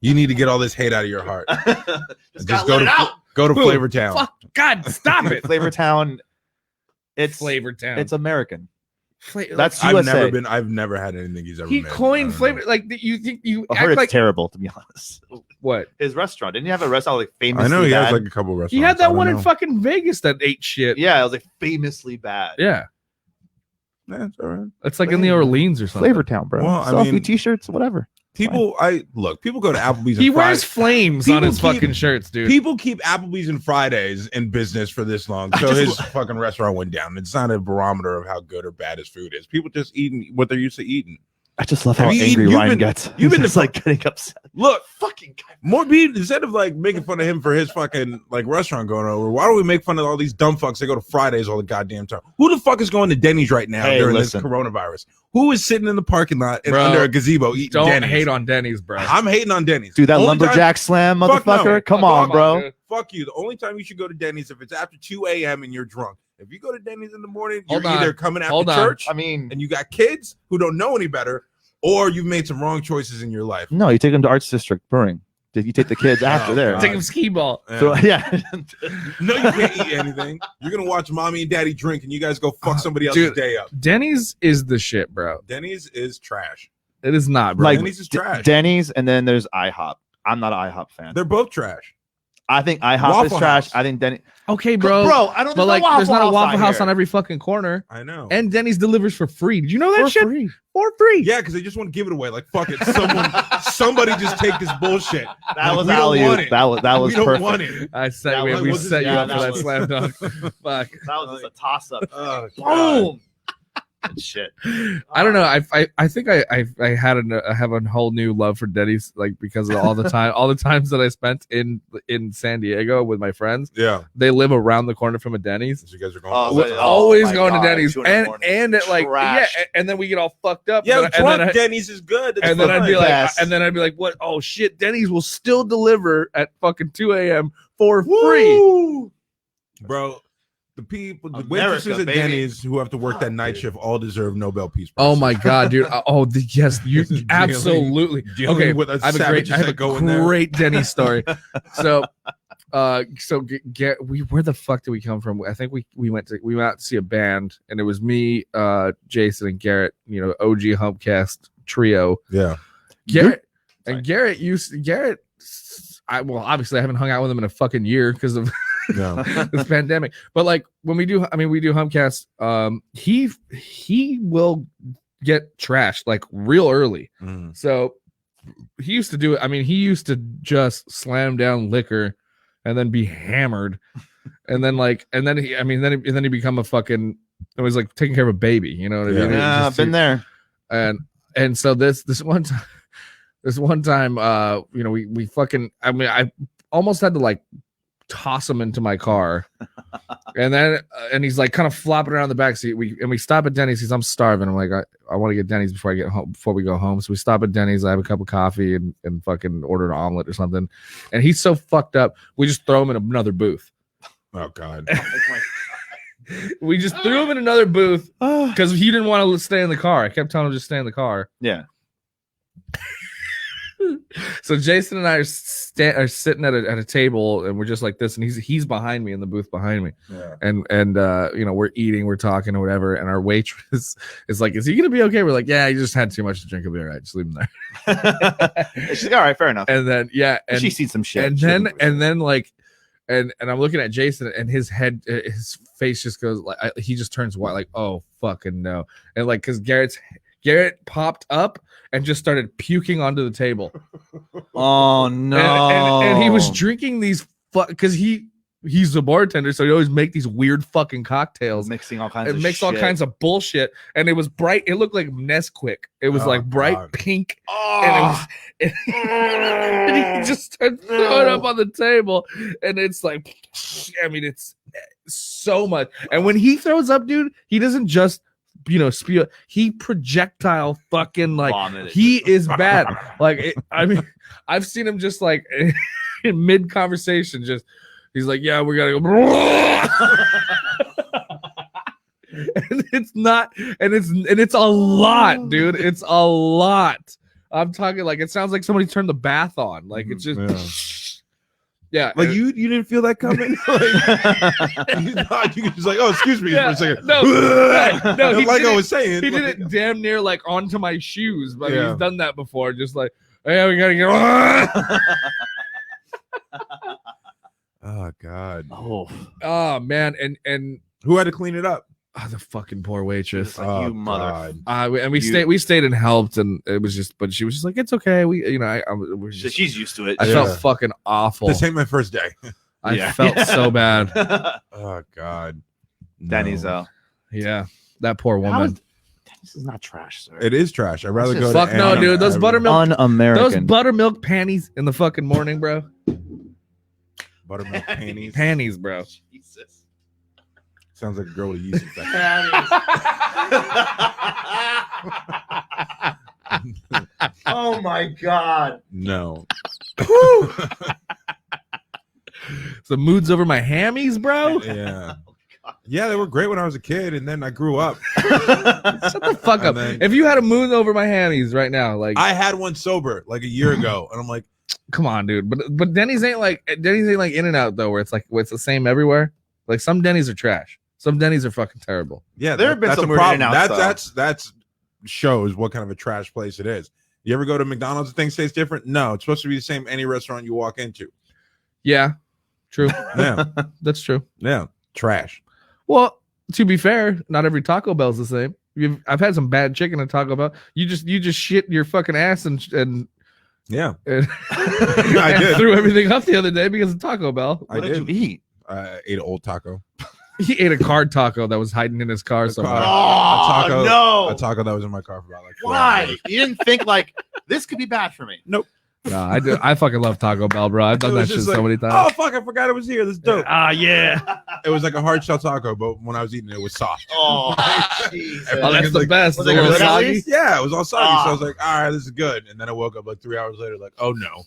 You need to get all this hate out of your heart. Just go let it out. Go to Who? Flavor Town. Fuck God, stop it. Flavor Town. It's Flavor Town. It's American. Flavor. That's I've USA. never had anything he's ever he made. I coined don't flavor. know. Like you think you I act heard it's like terrible, to be honest. what? His restaurant. Didn't he have a restaurant like famously I know he bad? has like a couple restaurants. He had I that don't one in know. fucking Vegas that ate shit. Yeah, it was like famously bad. Yeah. Yeah, it's all right. It's like in the Orleans or something. Flavor Town, bro. Well, I Sell a few mean- t-shirts, whatever. People go to Applebee's. He and wears Fridays. flames People on his keep- fucking shirts, dude. People keep Applebee's and Fridays in business for this long, so his fucking restaurant went down. It's not a barometer of how good or bad his food is. People just eating what they're used to eating. I just love Have how you angry eaten- you've Ryan been- gets. you've been He's to- like getting upset. Look, Fucking guy. more people instead of like making fun of him for his fucking like restaurant going over. Why don't we make fun of all these dumb fucks that go to Fridays all the goddamn time? Who the fuck is going to Denny's right now Hey, during listen. this coronavirus? Who is sitting in the parking lot and Bro, under a gazebo eating Don't Denny's? hate on Denny's, bro. I'm hating on Denny's. Dude, that Only lumberjack slam, Fuck no. motherfucker. Come Fuck on, no, bro. dude. Fuck you. The only time you should go to Denny's if it's after 2 a.m. and you're drunk. If you go to Denny's in the morning, Hold you're on. either coming after Hold on. church, I mean, and you got kids who don't know any better, or you've made some wrong choices in your life. no, you take them to Arts District Brewing. You take the kids after there. God. Take him skee ball. Yeah. So, yeah. No, you can't eat anything. You're gonna watch mommy and daddy drink, and you guys go fuck somebody else's Dude. day up. Denny's is the shit, bro. Denny's is trash. It is not, bro. Like Denny's is trash. Denny's, and then there's IHOP. I'm not an IHOP fan. They're both trash. I think IHOP is Waffle trash. House. I think Denny. okay, bro. I don't. But like, there's not a Waffle House on every every fucking corner, I know. and Denny's delivers for free. Did you know that shit? free. For free. Yeah, because they just want to give it away. Like, fuck it. Somebody just take this bullshit. That was we don't alley-oop. want it. That was We don't perfect. want it. I said That we was- set you yeah, up for that that was- slam dunk. Fuck. That was just a toss up. Oh, God. Boom. Shit. I don't know. I think I have a whole new love for Denny's, like because of all the times that I spent in San Diego with my friends. Yeah. They live around the corner from a Denny's. So you guys are going. Oh, We're so- always my going God, to Denny's, 2 in the morning. and it like Trash. and then we get all fucked up. yeah, and drunk then Denny's is good. It's and then I'd be fine. like, Yes. and then I'd be like, what? Oh shit! Denny's will still deliver at fucking 2 a.m. for free. Woo! Bro. The people, the America, waitresses at baby. Denny's who have to work that night shift all deserve Nobel Peace Prize. Oh my god, dude! Yes, you Dealing- absolutely. dealing Okay, with a I have a savages great, that go in there. great Denny's story. So, where the fuck did we come from? I think we went out to see a band, and it was me, Jason, and Garrett. You know, OG Humpcast trio. Yeah. Garrett obviously I haven't hung out with him in a fucking year because of No. this pandemic. But like when we do Humpcast, he will get trashed like real early. Mm. So he used to do it. I mean, he used to just slam down liquor and then be hammered. And then he become a fucking, it was like taking care of a baby, you know what I mean? Yeah, I've been there. And so this one time, you know, we fucking, I mean, I almost had to like toss him into my car, and then and he's like kind of flopping around the back seat. We stop at Denny's. He's, I'm starving. I'm like, I want to get Denny's before I get home, before we go home. So we stop at Denny's. I have a cup of coffee and fucking order an omelet or something. And he's so fucked up, we just throw him in another booth. Oh God. We just threw him in another booth because he didn't want to stay in the car. I kept telling him to just stay in the car. Yeah. So Jason and I are sitting at a table, and we're just like this, and he's behind me in the booth behind me, Yeah. and you know, we're eating, we're talking or whatever, and our waitress is like, "Is he gonna be okay?" We're like, "Yeah, he just had too much to drink. He'll be all right. Just leave him there." She's like, all right, fair enough. And then and She's seen some shit. and then like, and I'm looking at Jason, and his his face just goes like, he just turns white, like, oh fucking no, and like because Garrett popped up and just started puking onto the table. Oh no! And he was drinking these because he's a bartender, so he always make these weird fucking cocktails. mixing all kinds It of makes all shit. kinds of bullshit, and it was bright. It looked like Nesquik. It was Oh, like bright God. pink, Oh, and he just started throwing up on the table, and it's like, I mean, it's so much. And when he throws up, dude, he doesn't just spew. He projectile fucking like vomited. he is bad. Like I mean, I've seen him just like in mid conversation, just he's like, yeah, we gotta go. And it's not, and it's a lot, dude. It's a lot. I'm talking like it sounds like somebody turned the bath on. Like it's just yeah. Like you didn't feel that coming? Like, you thought you could just like, oh, excuse me Yeah, for a second. no, he like did I it- was saying. He did like, it damn near like onto my shoes, but Yeah. he's done that before. Just like, hey, we gotta get. Oh God. Oh man, and Who had to clean it up? the fucking poor waitress. Like, Oh, you mother. God. We stayed and helped, and it was just, but she was just like, it's okay. We're just, She's used to it. I Yeah. felt fucking awful. This ain't my first day. I Yeah. felt so bad. Oh God. No. Denny's though. Yeah, that poor woman. This is not trash, sir. It is trash. I'd rather This go is to Fuck no, Anna dude. Those every- buttermilk, those Un-American. buttermilk panties in the fucking morning, bro. buttermilk panties. Panties, bro. Jesus. Sounds like a girl with yeast infection. Oh my god. No. The mood's over my hammies, bro. Yeah. Yeah, they were great when I was a kid, and then I grew up. Shut the fuck up. Then, if you had a moon over my hammies right now, like I had one sober like a year ago, and I'm like, come on, dude. But Denny's ain't like In-N-Out though, where it's the same everywhere. Like some Denny's are trash. Some Denny's are fucking terrible. yeah, There have been that's some a weird problem. In-N-Outs, That's shows what kind of a trash place it is. You ever go to McDonald's and things taste different? No, it's supposed to be the same any restaurant you walk into. Yeah, true. Yeah, That's true. yeah, trash. Well, to be fair, not every Taco Bell's the same. I've had some bad chicken at Taco Bell. You just shit your fucking ass and Yeah, and, I and did. threw everything up the other day because of Taco Bell. I What did you did. eat? I ate an old taco. He ate a card taco that was hiding in his car somewhere. Oh, no. A taco that was in my car for about like 4 Why? hours. You didn't think like this could be bad for me? No, I do. I fucking love Taco Bell, bro. I've done It that was shit just so like, many times. Oh fuck! I forgot it was here. This is dope. Yeah. It was like a hard shell taco, but when I was eating it, it was soft. Oh, Jesus. Oh, that's the best. was The it little good at soggy. least? Yeah, it was all soggy. Ah. So I was like, all right, this is good. And then I woke up like 3 hours later, like, oh no,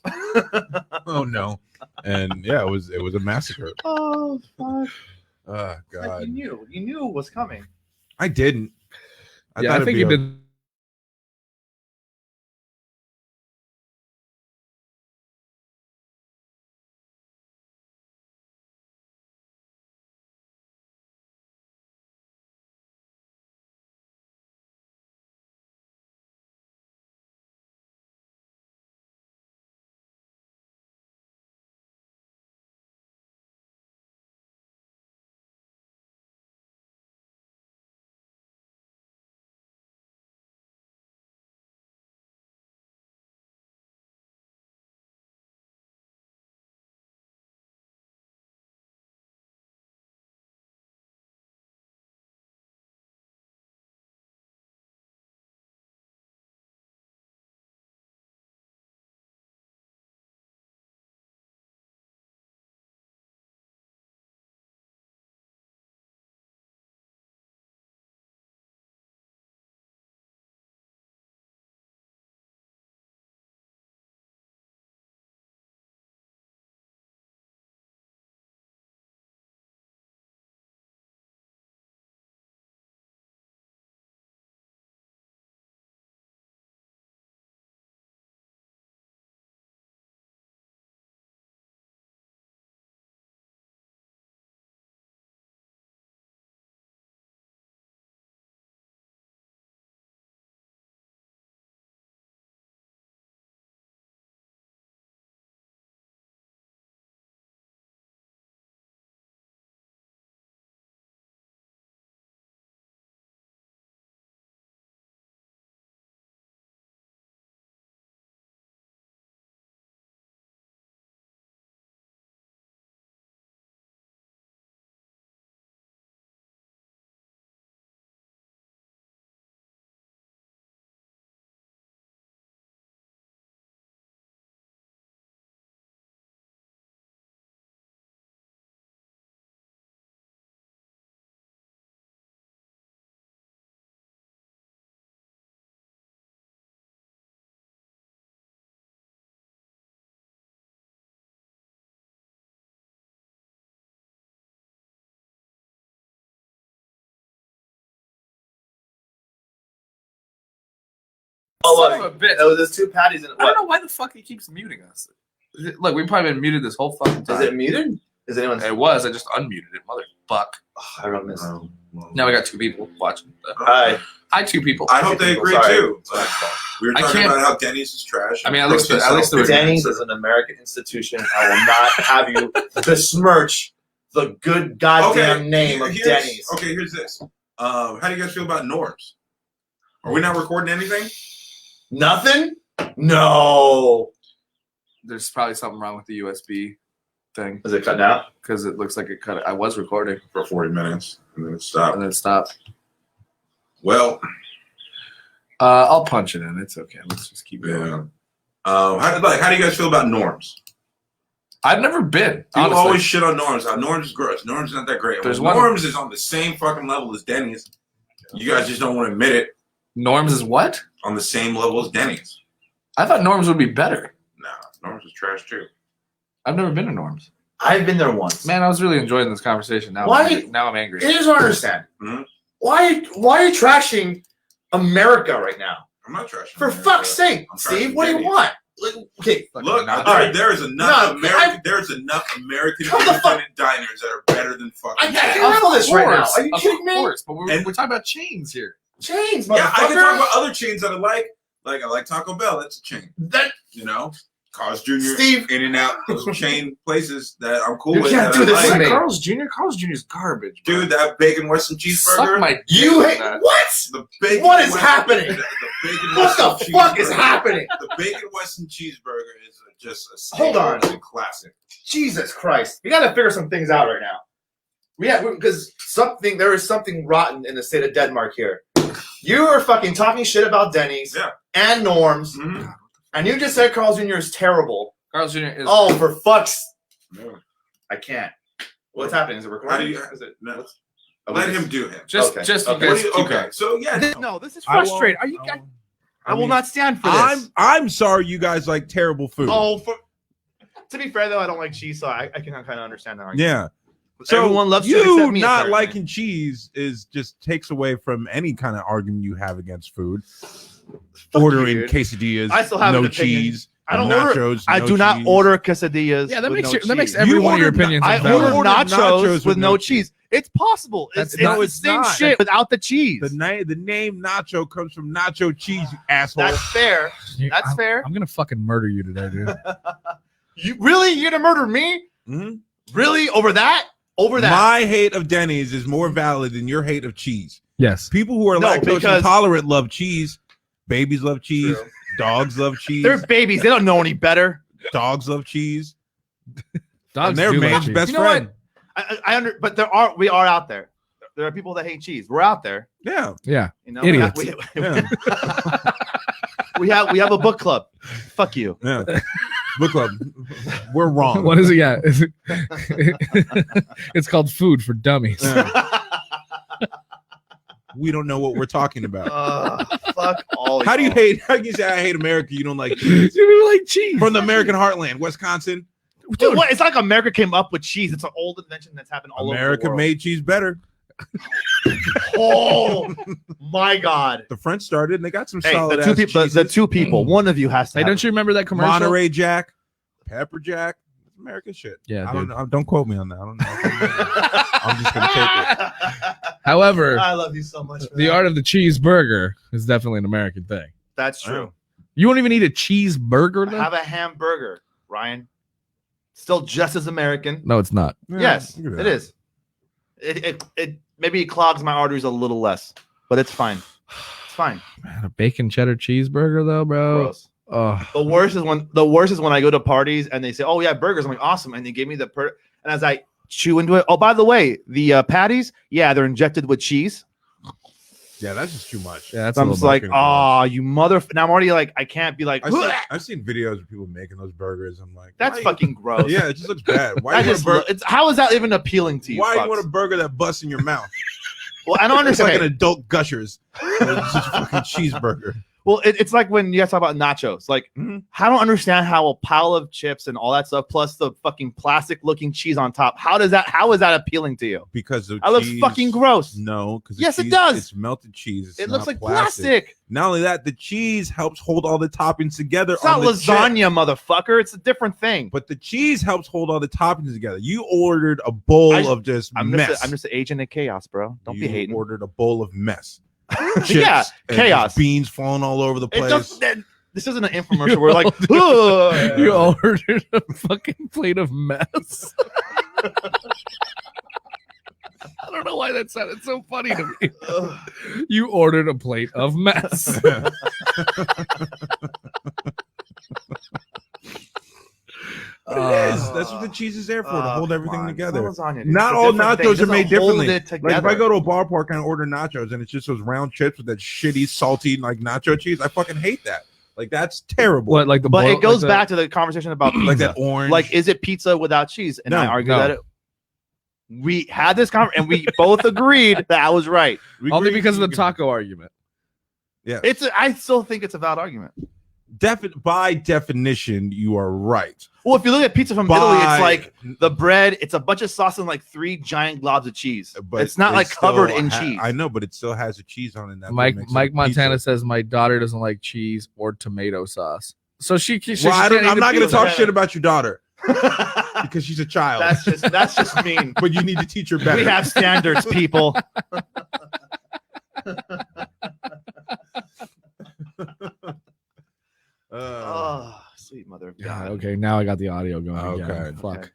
oh no. And yeah, it was a massacre. Oh, fuck. Oh Like god, you knew it was coming. I didn't. Yeah, thought I it'd think be you a- did. Son of a bitch. Oh, there's 2 patties in it. I don't know why the fuck he keeps muting us. Look, we've probably been muted this whole fucking time. Is it muted? Is anyone? It was. I just unmuted it, motherfuck. Oh, I don't miss. Now we got 2 people watching. Hi. Hi, 2 people. I hope they agree Sorry. too. We were I talking can't- about how Denny's is trash. I mean, at least there was- Denny's is an American institution. I will not have you besmirch the good goddamn name of Denny's. Okay, here's this. How do you guys feel about norms? Are we not recording anything? Nothing? No. There's probably something wrong with the USB thing Is it cutting out? because it looks like it cut. I was recording For 40 minutes and then it stopped. and then it stopped. Well, I'll punch it in. It's okay. Let's just keep going. yeah. How do you guys feel about norms? I've never been. People Honestly. always shit on norms. Norms is gross. Norms is not that great. There's norms is on the same fucking level as Denny's. You guys just don't want to admit it. Norms is what? On the same level as Denny's. I thought Norms would be better. Nah, Norms is trash too. I've never been to Norms. I've been there once. Man, I was really enjoying this conversation. Now, now I'm angry. Here's what I understand. Mhm. Why are you trashing America right now? I'm not trashing. For America. fuck's sake, I'm Steve, trashing what do you Denny's. want? Like, okay, Look, right. there is enough No, American. There's enough American Come the fuck- independent diners that are better than fucking. I can't Denny's. handle this right now. Are you Of kidding me? course, but we're And- talking about chains here. Chains, Yeah, I can talk motherfucker. about other chains that I like. Like I like Taco Bell. That's a chain. That You know, Carl's Jr. Steve. In and Out. Those are chain places that I'm cool You with. can't that do I this like. to me. Carl's Jr. Carl's Jr. is garbage, bro. Dude, that bacon Western Suck cheeseburger. my dick You on hate that. what? The bacon. What is Western- happening? The bacon What the Western fuck is cheeseburger. happening? The bacon Western cheeseburger is just a Hold on. staple and a classic. Jesus Christ, we got to figure some things out right now. Because there is something rotten in the state of Denmark here. You are fucking talking shit about Denny's and Norm's, Mhm. and you just said Carl's Jr. is terrible. Carl's Jr. is. Oh, for fuck's! No. I can't. What's happening? Is it recording? How do you? Is it? No. Oh, Let we him do him. just, okay. just Okay. you What guys do you- keep okay, going. so yeah, No, this is I won't- frustrating. Are you? I will mean, not stand for this. I'm sorry you guys like terrible food. To be fair though, I don't like cheese, so I can kind of understand that. Argument. Yeah. So Everyone loves cheese you except me, not apparently. liking cheese is just takes away from any kind of argument you have against food. Ordering you, dude. quesadillas, I still have no an opinion. cheese. I don't nachos. I no do not cheese. order quesadillas. Yeah, that with makes no that makes cheese. every You one of your ordered- opinions. I invalid. order ordered nachos with no no cheese. It's possible. That's It's not- the it's same not. shit without the cheese. The name nacho comes from nacho cheese, you asshole. That's fair. That's I'm, fair. I'm gonna fucking murder you today, dude. You really? You're gonna murder me? Mhm. Really? Over that? Over that? My hate of Denny's is more valid than your hate of cheese. Yes. People who are No, lactose because- intolerant love cheese. Babies love cheese. True. Dogs love cheese. They're babies. They don't know any better. Dogs love cheese. Dogs And they're do love man's cheese. best You know friend. But we are out there. There are people that hate cheese. We're out there. Yeah. Yeah. You know, Idiots. Yeah. we have a book club. Fuck you. Yeah. Book club. We're wrong. What is it? Yeah. It's called Food for Dummies. Yeah. We don't know what we're talking about. Fuck all. How do you y'all. hate? How can you say I hate America? You don't like cheese? You don't like cheese. From the American heartland, Wisconsin. Dude, what? It's like America came up with cheese. It's an old invention that's happened all over America the world. made cheese better. Oh my god! The French started, and they got some Hey, solid the two ass people. The cheeses. two people. One of you has to. Hey, have don't you remember that commercial? Monterey Jack, Pepper Jack. It's American shit. Yeah, I don't dude. know. Don't quote me on that. I don't know. I'm just gonna take it. However, I love you so much. For the that. art of the cheeseburger is definitely an American thing. That's true. You won't even eat a cheeseburger, though? Have a hamburger, Ryan. Still just as American. No, it's not. Yeah, Yes, look at it that. is. It maybe it clogs my arteries a little less, but it's fine. It's fine. Man, a bacon cheddar cheeseburger, though, bro. Gross. Oh, The worst is when I go to parties and they say, "Oh yeah, burgers." I'm like, "Awesome!" And they give me and as I chew into it, oh by the way, the patties, yeah, they're injected with cheese. Yeah, that's just too much. yeah, that's So a I'm little just like, fucking "Oh, you mother!" Now I'm already like, I can't be like, I've seen videos of people making those burgers. I'm like, "That's why- fucking gross." Yeah, it just looks bad. Why That do you just want a burger? it's how is that even appealing to you? Why do you fucks? want a burger that busts in your mouth? Well, I don't It's understand. like an adult Gushers. It's just a fucking cheeseburger. Well, it's like when you guys talk about nachos. Like, Mhm. I don't understand how a pile of chips and all that stuff, plus the fucking plastic-looking cheese on top. How is that appealing to you? Because the That looks cheese- fucking gross. No, because Yes, it does. It's melted cheese. It It's looks not like plastic. Not only that, the cheese helps hold all the toppings together. It's not on the chip. lasagna, motherfucker. It's a different thing. But the cheese helps hold all the toppings together. You ordered a bowl of just I'm mess. just an agent of chaos, bro. Don't you be hating. ordered a bowl of mess. Yeah, and chaos. just beans falling all over the It place. doesn't. This isn't an infomercial. We're like, "Ugh." You ordered a fucking plate of mess. I don't know why that sounded so funny to me. Ugh. You ordered a plate of mess. But it is. That's what the cheese is there for, to hold everything Come on. together. It's not lasagna, dude. Not It's a all different thing. nachos It are doesn't made hold differently. it Like if together. I go to a ballpark and I order nachos and it's just those round chips with that shitty, salty, like nacho cheese, I fucking hate that. Like that's terrible. What, like the But boil- it goes like the- back to the conversation about Like pizza. that orange. Like, is it pizza without cheese? And No, I argue no. that we had this conversation and we both agreed that I was right. We only agree- because of the we- taco argument. Yeah. I still think it's a valid argument. by definition, you are right. Well, if you look at pizza from Italy, it's like the bread, it's a bunch of sauce and like 3 giant globs of cheese. But it's not like covered in cheese. I know, but it still has a cheese on it. That Mike Montana says my daughter doesn't like cheese or tomato sauce. So she I'm not going to talk shit about your daughter because she's a child. That's just mean. But you need to teach her better. We have standards, people. Oh, sweet mother of God. Okay, now I got the audio going. Okay, again. Fuck.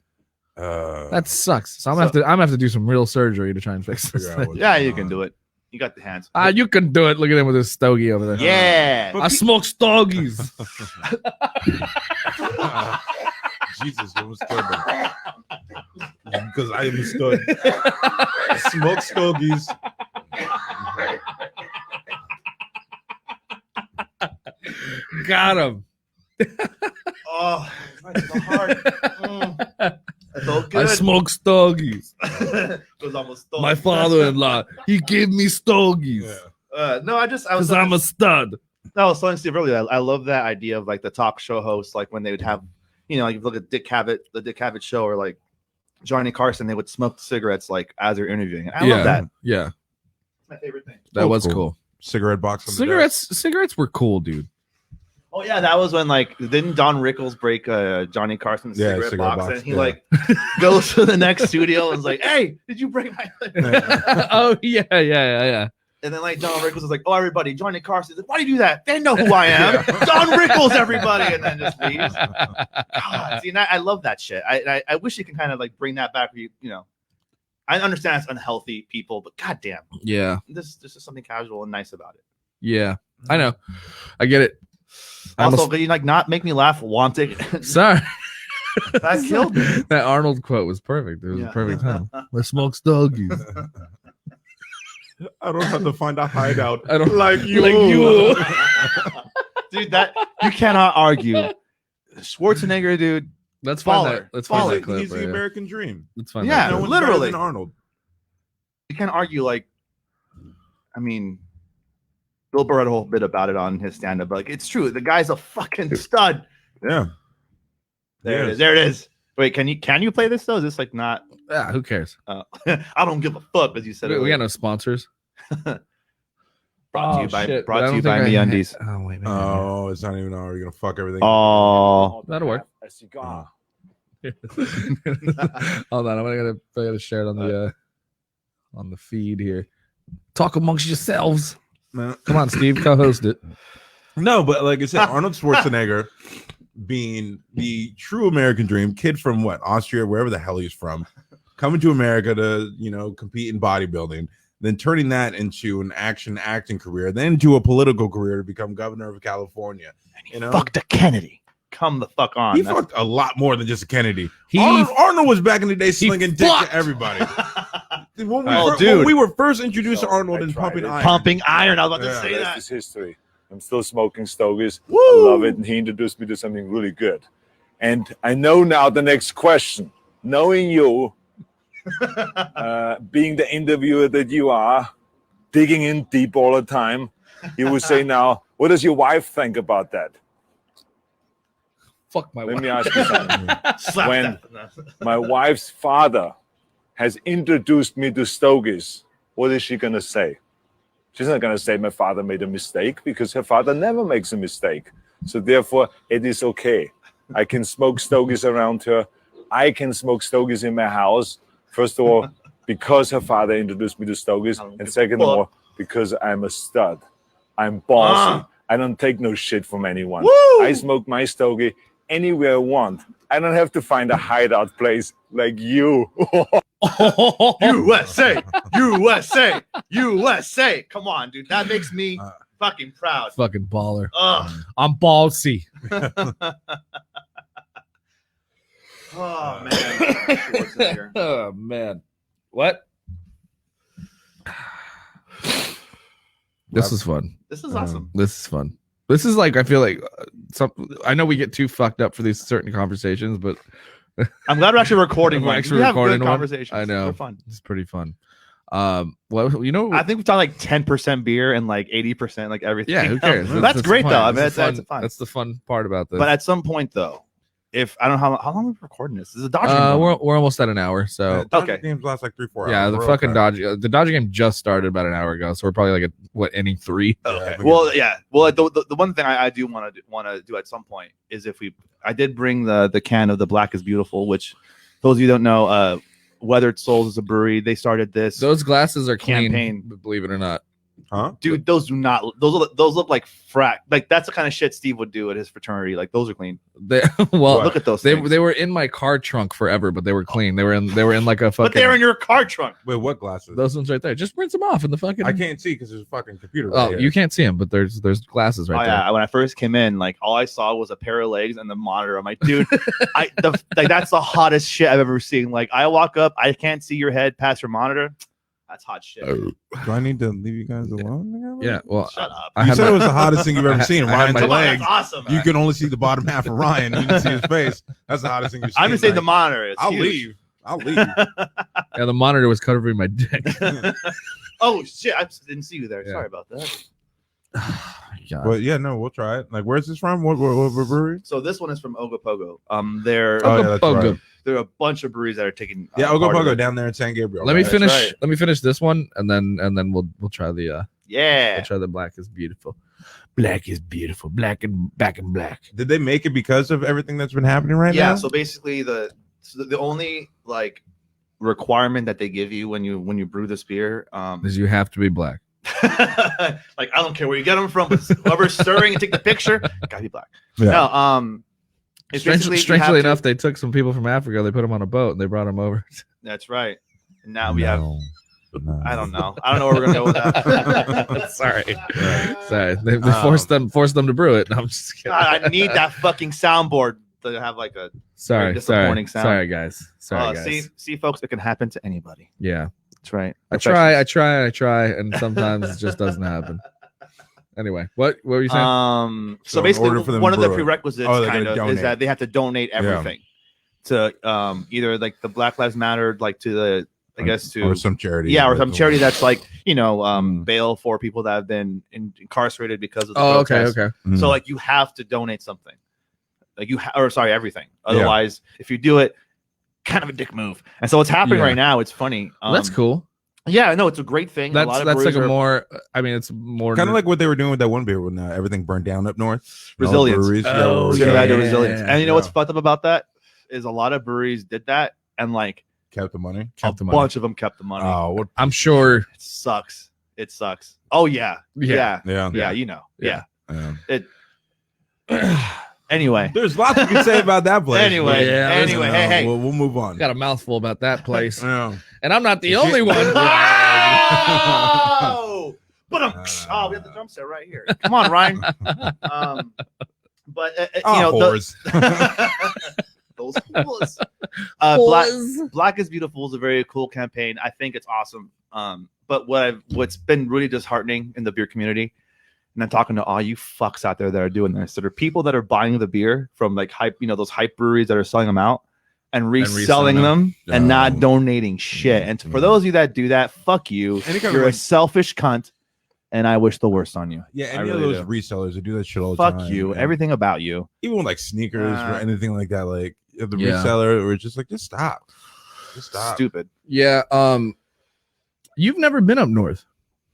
Okay. That sucks. So I'm gonna have to do some real surgery to try and fix this. Yeah, you can do it. You got the hands. You can do it. Look at him with his stogie over there. Yeah. I smoke stogies. Jesus, you almost killed him. Because I understood. Smoke stogies. Got him. Oh, that's the heart. That felt good. I smoke stogies. It was almost stogies. My father-in-law, he gave me stogies. Yeah. No, because I'm a stud. No, I was telling Steve earlier. I love that idea of like the talk show hosts, like when they would have, like you look at the Dick Cavett show, or like Johnny Carson, they would smoke cigarettes like as they're interviewing. I love that. Yeah, it's my favorite thing. That was cool. Cigarette box. Cigarettes were cool, dude. Oh yeah, that was when didn't Don Rickles break Johnny Carson's cigarette box, and he goes to the next studio and is like, "Hey, did you break my?" Oh yeah. And then Don Rickles is like, "Oh, everybody, Johnny Carson's like, why do you do that? They know who I am, Don Rickles, everybody," and then just leaves. God, see, and I love that shit. I wish you can kind of bring that back. I understand it's unhealthy, people, but goddamn, yeah, this is something casual and nice about it. Yeah, I know, I get it. Also, can you not make me laugh? Wanting. Sorry. That killed me. That Arnold quote was perfect. It was a perfect time. I smoke stogies. I don't have to find a hideout. I don't like you. Dude, that you cannot argue. Schwarzenegger, dude. Let's find that. Let's find that clip. He's the American dream. Let's find that. No Yeah, literally. Arnold. You can't argue Bill Burr had a whole bit about it on his stand-up, but it's true. The guy's a fucking stud. Yeah. There it is. Wait, can you play this though? Is this not? Yeah, who cares? I don't give a fuck, as you said. We got no sponsors. Brought to you by MeUndies. Oh wait. Oh, it's not even. Oh, you're gonna fuck everything. Oh, that'll work. A cigar. Hold on, I gotta share it on the feed here. Talk amongst yourselves. No. Come on, Steve, co-host it. No, but like I said, Arnold Schwarzenegger being the true American dream, kid from Austria, wherever the hell he's from, coming to America to compete in bodybuilding, then turning that into an acting career, then into a political career to become governor of California. Fucked a Kennedy. Come the fuck on. He fucked a lot more than just a Kennedy. Arnold was back in the day slinging dick to everybody. When we were first introduced to Arnold and Pumping Iron. Pumping Iron. I was about to say that. This is history. I'm still smoking stogies. I love it. And he introduced me to something really good. And I know now the next question. Knowing you, being the interviewer that you are, digging in deep all the time, you would say now, what does your wife think about that? Fuck my wife. Let me ask you something. When my wife's father has introduced me to stogies, what is she going to say? She's not going to say my father made a mistake, because her father never makes a mistake. So therefore, it is okay. I can smoke stogies around her. I can smoke stogies in my house. First of all, because her father introduced me to stogies. And second of all, because I'm a stud. I'm bossy. I don't take no shit from anyone. Woo! I smoke my stogie anywhere I want. I don't have to find a hideout place like you. USA, USA, USA. Come on, dude. That makes me fucking proud. Fucking baller. I'm ballsy. Oh man. Oh man. What? This is fun. This is awesome. This is fun. This is I feel like I know we get too fucked up for these certain conversations, but I'm glad we're actually recording. We're actually recording good one. conversations. I know. They're fun. It's pretty fun. Well, you know, I think we've done like 10% beer and like 80% like everything. yeah, who cares? That's great fun. though. I mean, That's that's fun. fun. That's the fun part about this. But at some point though, if I don't know how long are we recording this? This is a Dodger game. we're almost at an hour. So Dodger games last like 3-4 hours. yeah, the We're fucking okay. the Dodger game just started about an hour ago. So we're probably like at inning 3. Okay. Yeah, Well, yeah. Well, the one thing I do want to do at some point is I did bring the can of the Black is Beautiful, which those of you who don't know, Weathered Souls is a brewery. They started this. Those glasses are clean, Campaign. believe it or not. Huh? Dude, those do not. Those look like frack. Like that's the kind of shit Steve would do at his fraternity. Like those are clean. Well, Look at those. they things. were in my car trunk forever, but they were clean. They were in like a fucking. But they're in your car trunk. Wait, what glasses? Those ones right there. Just rinse them off in the fucking. I can't see because there's a fucking computer. Oh, Right here. you can't see them, but there's glasses right Oh there. yeah, when I first came in, like all I saw was a pair of legs and the monitor. I'm like, dude, like that's the hottest shit I've ever seen. Like I walk up, I can't see your head past your monitor. That's hot shit. Do I need to leave you guys alone? Yeah. Well, Shut up. I You had said my- it was the hottest thing you've ever seen. I had Ryan's my Come on, legs. that's awesome. You can only see the bottom half of Ryan. You can see his face. That's the hottest thing you've seen. I'm just saying the Like, monitor. It's I'll huge. leave. I'll leave. yeah, the monitor was covering my dick. Oh shit! I didn't see you there. Yeah. Sorry about that. God. But yeah, no, we'll try it. Like, where's this from? What brewery? So this one is from Ogopogo. They're Oh, yeah, that's Ogopogo. right. there are a bunch of breweries that are taking. Yeah, part of Ogopogo it. down there in San Gabriel. Let me right? finish. right. Let me finish this one, and then we'll try the Yeah. we'll try the Black is Beautiful. Black is beautiful. Black and back and black. Did they make it because of everything that's been happening right Yeah. now? So basically, the only like requirement that they give you when you brew this beer, Is you have to be black. like I don't care where you get them from, but whoever's stirring and take the picture, gotta be black. Yeah. No, it's basically you Strangely have to- enough, they took some people from Africa. They put them on a boat and they brought them over. That's right. And now we have. No. I don't know. I don't know where we're gonna go with that. Sorry. They forced them to brew it. No, I'm just kidding. God, I need that fucking soundboard to have like a. Sorry, disappointing sound. Sorry, guys. Sorry, guys. See, folks, it can happen to anybody. Yeah, That's right. I try, and sometimes it just doesn't happen. Anyway, what were you saying? So So in basically, order for them one to of the brew it- prerequisites Oh, they're kind gonna of is donate. that they have to donate everything to either like the Black Lives Matter, like to the I guess to or some charity. yeah, or some charity that's like bail for people that have been incarcerated because of the protests. Okay. Mhm. So like you have to donate something, like everything. Otherwise, if you do it, kind of a dick move. And so what's happening Yeah. right now? It's funny. Well, that's cool. Yeah, no, it's a great thing. a lot That's of like breweries a are more. I mean, it's more Kind of like what they were doing with that one beer when everything burned down up north. And all the Resilience. breweries, Oh, We're yeah. gonna add to resilience. And you know what's Yeah. fucked up about that is a lot of breweries did that, and like kept the money. Kept the a money. bunch of them kept the money. Oh, what? I'm sure. It sucks. It sucks. Oh yeah, Yeah. yeah, Yeah. You know, Yeah. Yeah. Anyway, There's lots you can say about that place. Anyway, Yeah, anyway, hey, We'll move on. Got a mouthful about that place, Yeah. and I'm not the only one. Oh, but we have the drum set right here. Come on, Ryan. But Whores. those fools. Black is Beautiful is a very cool campaign. I think it's awesome. But what's been really disheartening in the beer community, and I'm talking to all you fucks out there that are doing this, there are people that are buying the beer from like hype, those hype breweries that are selling them out and reselling them and not donating shit. And for those of you that do that, fuck you. Any kind of You're a like- selfish cunt, and I wish the worst on you. Yeah, I any really of those do. resellers that do that shit all the Fuck time. you. and Everything about you. even with like sneakers or Uh, anything like that, like the Yeah. reseller, or just like, just stop. Just stop. Stupid. Yeah. You've never been up north,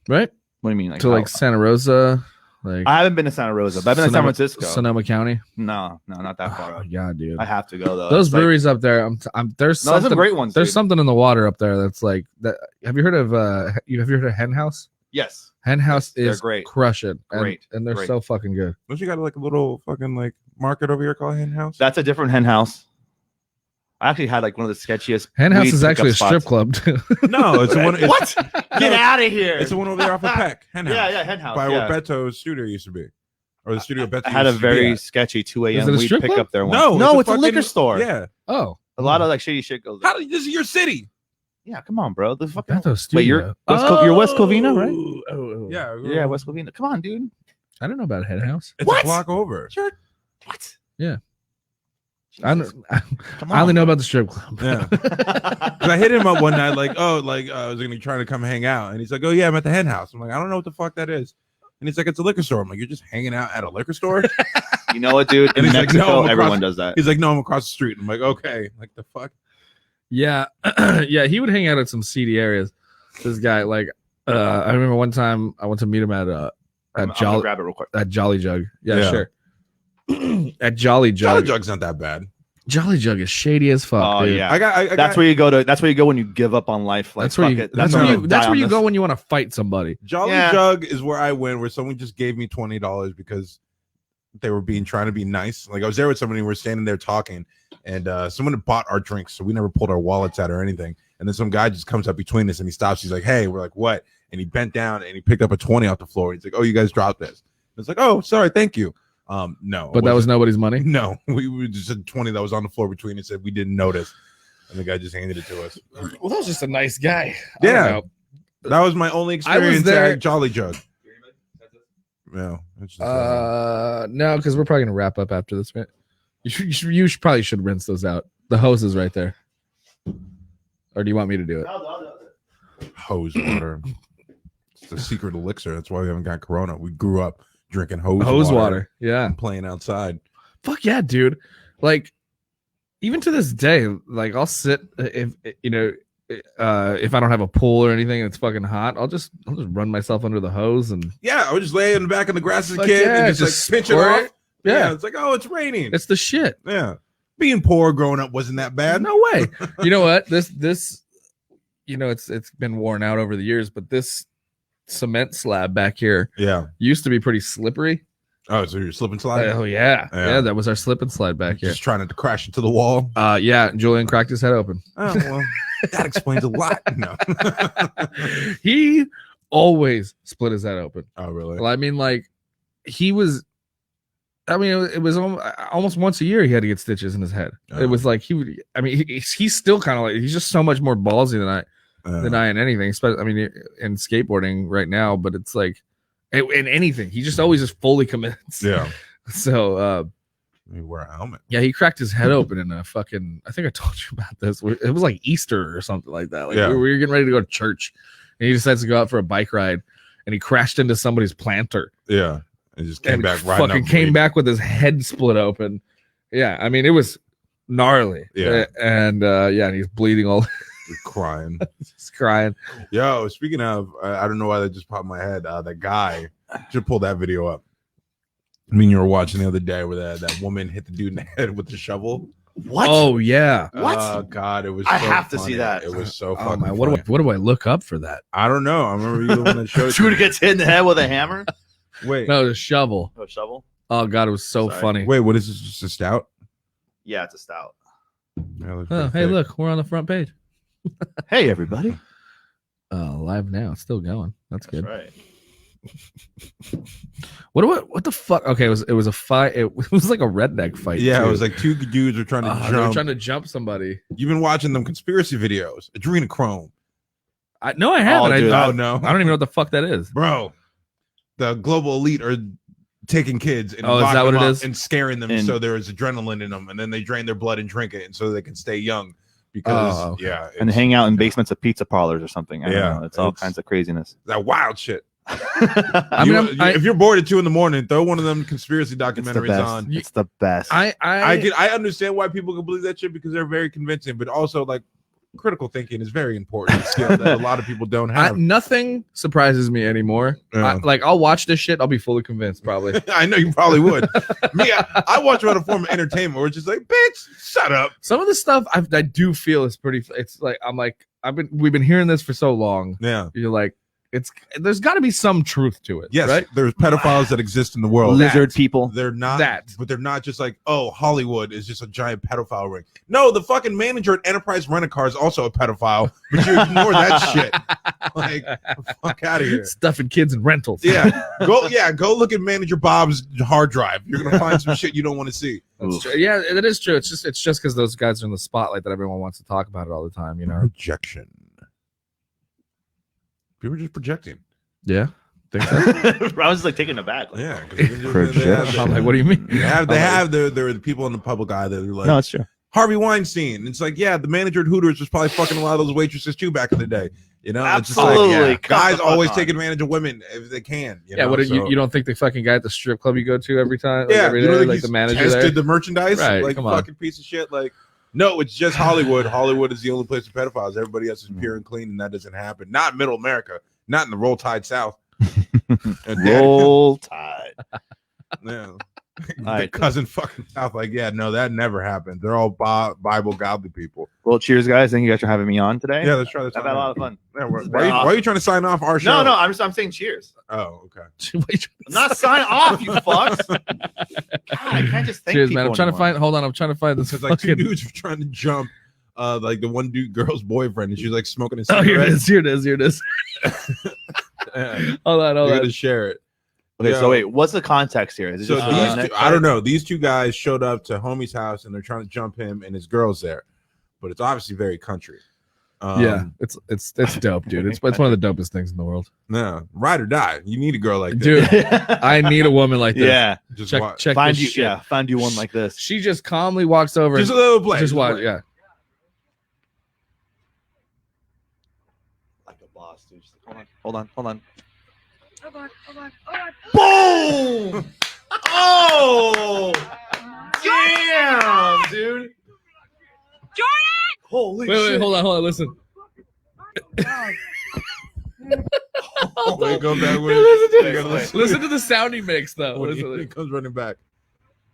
right? What do you mean? To like Santa Rosa, like I haven't been to Santa Rosa, but I've been to San Francisco. Sonoma County. No, not that far Oh, up. yeah, dude. I have to go though. Those It's like- breweries up there, there's No, there's something. some great ones. There's dude. something in the water up there that's like that. Have you heard of have you heard of Hen House? Yes. Hen House They're is great. crush it. Great. And they're Great. so fucking good. Don't you got like a little fucking like market over here called Hen House? That's a different hen house. I actually had like one of the sketchiest. Hen House weed is actually a pickup strip spots. club too. No, it's the one. It's, What? Get out of here! It's the one over there off of Peck. Hen House. Yeah, hen house. By yeah. where Beto's studio used to be, or the studio Beto I had a used to be very at. sketchy 2 Is a.m. it a weed strip pickup club? there. Once. No, no, it's a fucking- liquor store. Yeah. Oh, A lot of like shady shit goes there. How this is your city? Yeah, come on, bro. The fucking Beto Wait, Studio. you're West Covina, right? Oh. Yeah. Yeah, West Covina. Come on, dude. I don't know about Hen House. It's What? a block over. You're what? Yeah. I only know about the strip club. Yeah. Because I hit him up one night, like, I was gonna try to come hang out, and he's like, oh yeah, I'm at the hen house. I'm like, I don't know what the fuck that is, and he's like, it's a liquor store. I'm like, you're just hanging out at a liquor store? You know what, dude? In And he's like, Mexico, no, everyone does that. He's like, no, I'm across the street. I'm like, okay, like the fuck. Yeah, yeah, he would hang out at some seedy areas. This guy, like, I remember one time I went to meet him at I'm gonna grab it real quick. at Jolly Jug. Yeah, Yeah. sure. At Jolly Jug. Jolly Jug's not that bad. Jolly Jug is shady as fuck. Oh dude. yeah, I that's where you go to. That's where you go when you give up on life. Like, That's where fuck you. it. That's I'm where gonna you. die That's where on you this. go when you want to fight somebody. Jolly Yeah. Jug is where I went, where someone just gave me $20 because they were trying to be nice. Like I was there with somebody, we were standing there talking, and someone had bought our drinks, so we never pulled our wallets out or anything. And then some guy just comes up between us and he stops. He's like, "Hey," we're like, "What?" And he bent down and he picked up a 20 off the floor. He's like, "Oh, you guys dropped this." And it's like, "Oh, sorry, thank you." No, But that was nobody's money. no. We just said 20 that was on the floor between us. Said we didn't notice, and the guy just handed it to us. Well, that was just a nice guy. Yeah. That was my only experience there- at Jolly Jug. Yeah, it's just, No, because we're probably gonna wrap up after this, man. You probably should rinse those out. The hose is right there. Or do you want me to do it? hose water. It's the secret elixir. That's why we haven't got Corona. We grew up drinking hose water. Yeah. and playing outside. Fuck yeah, dude. Like, even to this day, like I'll sit if if I don't have a pool or anything and it's fucking hot, I'll just run myself under the hose and Yeah, I would just lay in the back of the grass as a Fuck kid yeah, and just like pinch it squirt off. it. Yeah. It's like, oh, it's raining. it's the shit. Yeah. Being poor growing up wasn't that bad. No way. You know what? This it's been worn out over the years, but this cement slab back here Yeah. used to be pretty slippery. Oh, so you're slip and slide? Oh yeah. Yeah. Yeah, that was our slip and slide back here. Just trying not to crash into the wall. Yeah, Julian cracked his head open. Oh, well, that explains a lot. No. He always split his head open. Oh, really? Well, I mean, like it was almost once a year he had to get stitches in his head. Oh. It was like he's still kind of like, he's just so much more ballsy than I in anything, especially in skateboarding right now, but it's like in anything he just always just fully commits. Yeah. So You wear a helmet. yeah, he cracked his head open in a fucking, I think I told you about this. It was like Easter or something like that. Like Yeah. we were getting ready to go to church and he decides to go out for a bike ride and he crashed into somebody's planter. Yeah. And just came And back riding fucking up came blade. back with his head split open. Yeah, I mean it was gnarly. Yeah. And and he's bleeding all Just crying. he's crying. Yo, speaking of, I don't know why that just popped in my head. That guy, should pull that video up. I mean, you were watching the other day where that woman hit the dude in the head with the shovel. What? Oh yeah. What? Oh God, it was. I so have to funny. see that. It was so Oh fucking. man, funny. what do I look up for that? I don't know. I remember you were the one that showed it to Dude me. gets hit in the head with a hammer. Wait, No, the shovel. Oh, shovel. Oh god, it was so Sorry. funny. wait. What is this? Just a stout? Yeah, it's a stout. Yeah, it looks Oh, pretty hey, thick. look, we're on the front page. Hey, everybody. Live now, it's still going. That's good. That's right. What the fuck? Okay, it was a fight. It was like a redneck fight. Yeah, too. it was like two dudes were trying to They were jump. trying to jump somebody. You've been watching them conspiracy videos. Adrenochrome. I haven't. Oh, dude, I Oh no, don't even know what the fuck that is. bro. The global elite are taking kids and Oh, is locking that what them it up is? and scaring them And- so there is adrenaline in them, and then they drain their blood and drink it, and so they can stay young. Because Oh, okay. yeah, And it's hang out in basements of pizza parlors or something. I don't Yeah, know. It's all it's- kinds of craziness. that wild shit. I mean, If you're bored at 2 a.m, throw one of them conspiracy It's the documentaries best. on. It's the best. I understand why people can believe that shit because they're very convincing, but also like critical thinking is very important skill that a lot of people don't have. nothing surprises me anymore. Yeah. I'll watch this shit. I'll be fully convinced probably. I know you probably would. Me, I watch about a form of entertainment where it's just like, bitch, shut up. Some of the stuff I do feel is pretty. It's like we've been hearing this for so long. Yeah. You're like, there's got to be some truth to it. Yes, right? there's pedophiles that exist in the world. Lizard people. They're not That. but they're not just like, oh, Hollywood is just a giant pedophile ring. No, the fucking manager at Enterprise Rent-A-Car is also a pedophile, but you ignore that shit. Like, fuck out of here. Stuffing kids in rentals. Go look at Manager Bob's hard drive. You're gonna find some shit you don't want to see. That's true. Yeah, that is true. It's just because those guys are in the spotlight that everyone wants to talk about it all the time. You know. Projection. People are just projecting. Yeah. Think so? I was like taken aback. Like, Yeah, I'm like, what do you mean? they have the people in the public eye that are like, no, it's true. Harvey Weinstein. It's like, yeah, the manager at Hooters was probably fucking a lot of those waitresses too back in the day. You know, Absolutely. It's just like, Cut guys the fuck always on. take advantage of women if they can. You Yeah, know? what So- you don't think the fucking guy at the strip club you go to every time? Like, yeah, every you day, don't think like he's the manager tested there? the merchandise, Right, like come on. fucking piece of shit. Like, no, it's just Hollywood. Hollywood is the only place for pedophiles. Everybody else is pure and clean, and that doesn't happen. Not in Middle America. Not in the Roll Tide South. Roll Tide. Yeah. The right. cousin fucking South, like, yeah, no, that never happened. They're all Bible godly people. Well, cheers, guys. Thank you guys for having me on today. Yeah, let's try this. I've had a lot of fun. Yeah, why are you trying to sign off our show? No, I'm saying cheers. Oh, okay. I'm not sign off, you fucks. God, I can't just thank Cheers, people man. I'm trying to anymore. find. Hold on, I'm trying to find this. Because like two fucking- dudes were trying to jump, like the one girl's boyfriend, and she's like smoking a Oh, cigarette. here it is. Yeah. Hold on. They're gonna share it. Okay, Yo. so wait, what's the context here? Is it So just these redneck two, I fight? don't know. These two guys showed up to homie's house and they're trying to jump him and his girl's there, but it's obviously very country. Yeah, it's dope, dude. It's one of the dopest things in the world, No, ride or die. You need a girl like this. dude. I need a woman like this. Yeah, Just check watch. check find this you. shit. Yeah, find you one like this. She just calmly walks over. Just a and little play. just watch. play. Yeah. Like a boss, dude. Just hold on. Oh God. Boom! Oh! Damn, dude. Jordan! Holy Wait, shit! hold on. Listen. Wait, go back. Listen, Wait, to, you gotta listen. listen to the sound he makes, though. When Listen, he comes running back.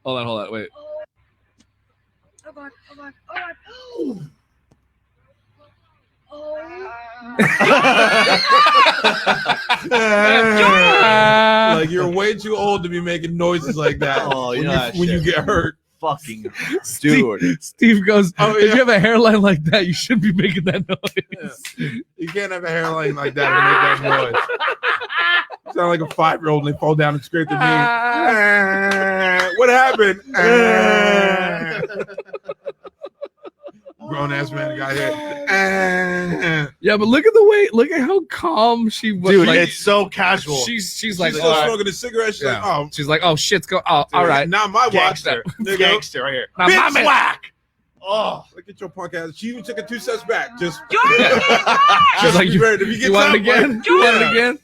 hold on. Wait. Oh God. Oh. Like you're way too old to be making noises like that. Oh, you when know that when you shit. get hurt. Fucking Steve, dude. Steve goes, Oh, if yeah. you have a hairline like that, you should be making that noise. You can't have a hairline like that and make that noise. You sound like a 5-year-old and they fall down and scrape their knee. What happened? Grown ass man got hit. Yeah, but look at how calm she was. Dude, like, it's so casual. she's like, She's still all right. smoking a cigarette. She's like, Yeah. oh, She's like, oh shit's go. Oh, all right. Not my watch. gangster. There you go. Gangster right here. Now, Bitch my man- whack. Oh. Look at your punk ass. She even took it 2 steps back. Just, Jordan! She's like, be you, ready. If you get you want it top, like, again? You want it again?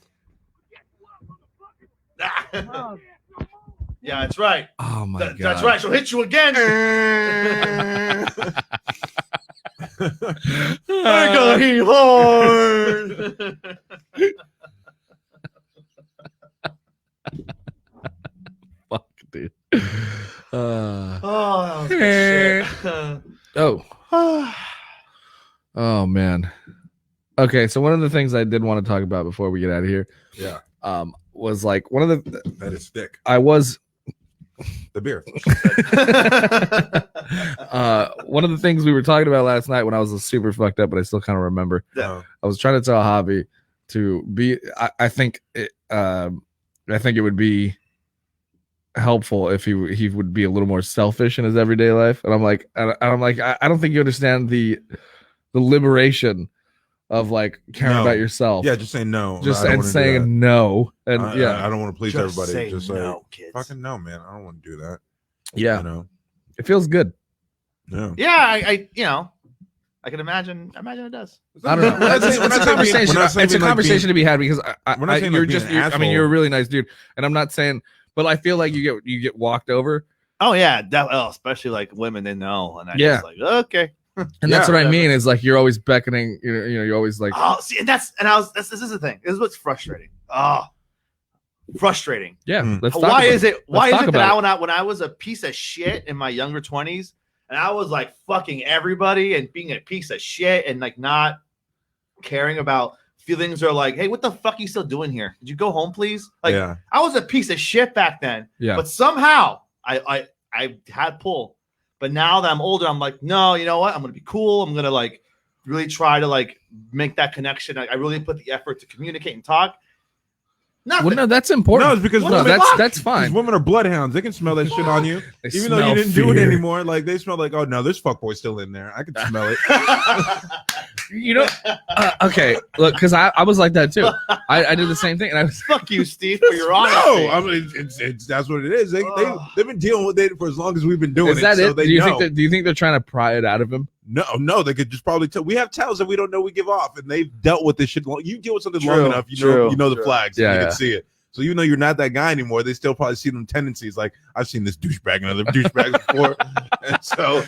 Yeah, that's right. Oh my god. That's right. She'll hit you again. I got hit hard. Fuck, dude. Oh, that was good shit. Oh man. Okay, so one of the things I did want to talk about before we get out of here, yeah, was like one of the that is thick. I was The beer. one of the things we were talking about last night when I was super fucked up, but I still kind of remember. Yeah. I was trying to tell Javi to be. I think it would be helpful if he would be a little more selfish in his everyday life. And I'm like, I don't think you understand the liberation of like caring No. about yourself. Yeah, just saying no. Just I don't and wanna do saying that. no. And I yeah, don't want to please Just everybody. say Just no, like, kids. fucking no, man. I don't want to do that. yeah, You know? it feels good. No. Yeah, I I can imagine it does. I don't know. It's a conversation. It's a conversation to be had because We're not saying you're like being just. an I mean, asshole. you're a really nice dude, and I'm not saying, but I feel like you get walked over, Oh yeah, especially like women, they know, and I Yeah. just like okay. and Yeah. that's what I mean. Is like you're always beckoning. You know, you're always like, Oh, see, this is the thing. This is what's frustrating. Oh, frustrating. yeah. Mm. Let's talk Why about is it? Why talk is it about that when I was a piece of shit in my younger 20s, and I was like fucking everybody and being a piece of shit and like not caring about feelings, are like, hey, what the fuck are you still doing here? Did you go home, please? Like, yeah. I was a piece of shit back then. Yeah. But somehow I had pull. But now that I'm older, I'm like, no, you know what? I'm gonna be cool. I'm gonna like really try to like make that connection. I really put the effort to communicate and talk. Nothing. Well, no, that's important. No, it's because no, women- that's These fine. women are bloodhounds. They can smell that shit on you. They Even though you smell didn't do it fear. anymore, like they smell like, oh no, there's fuckboy still in there. I can smell it. You know, okay, look, because I was like that too. I did the same thing, and I was Fuck you, Steve, for your honesty. No, I mean it's that's what it is. They've been dealing with it for as long as we've been doing is that it. So it? they Do you know. think do you think they're trying to pry it out of him? No, they could just probably tell. We have tells that we don't know we give off, and they've dealt with this shit. You deal with something long True, enough, you know the flags. Yeah, and you yeah. can see it. So even though you're not that guy anymore, they still probably see them tendencies. Like I've seen this douchebag and other douchebags before, and so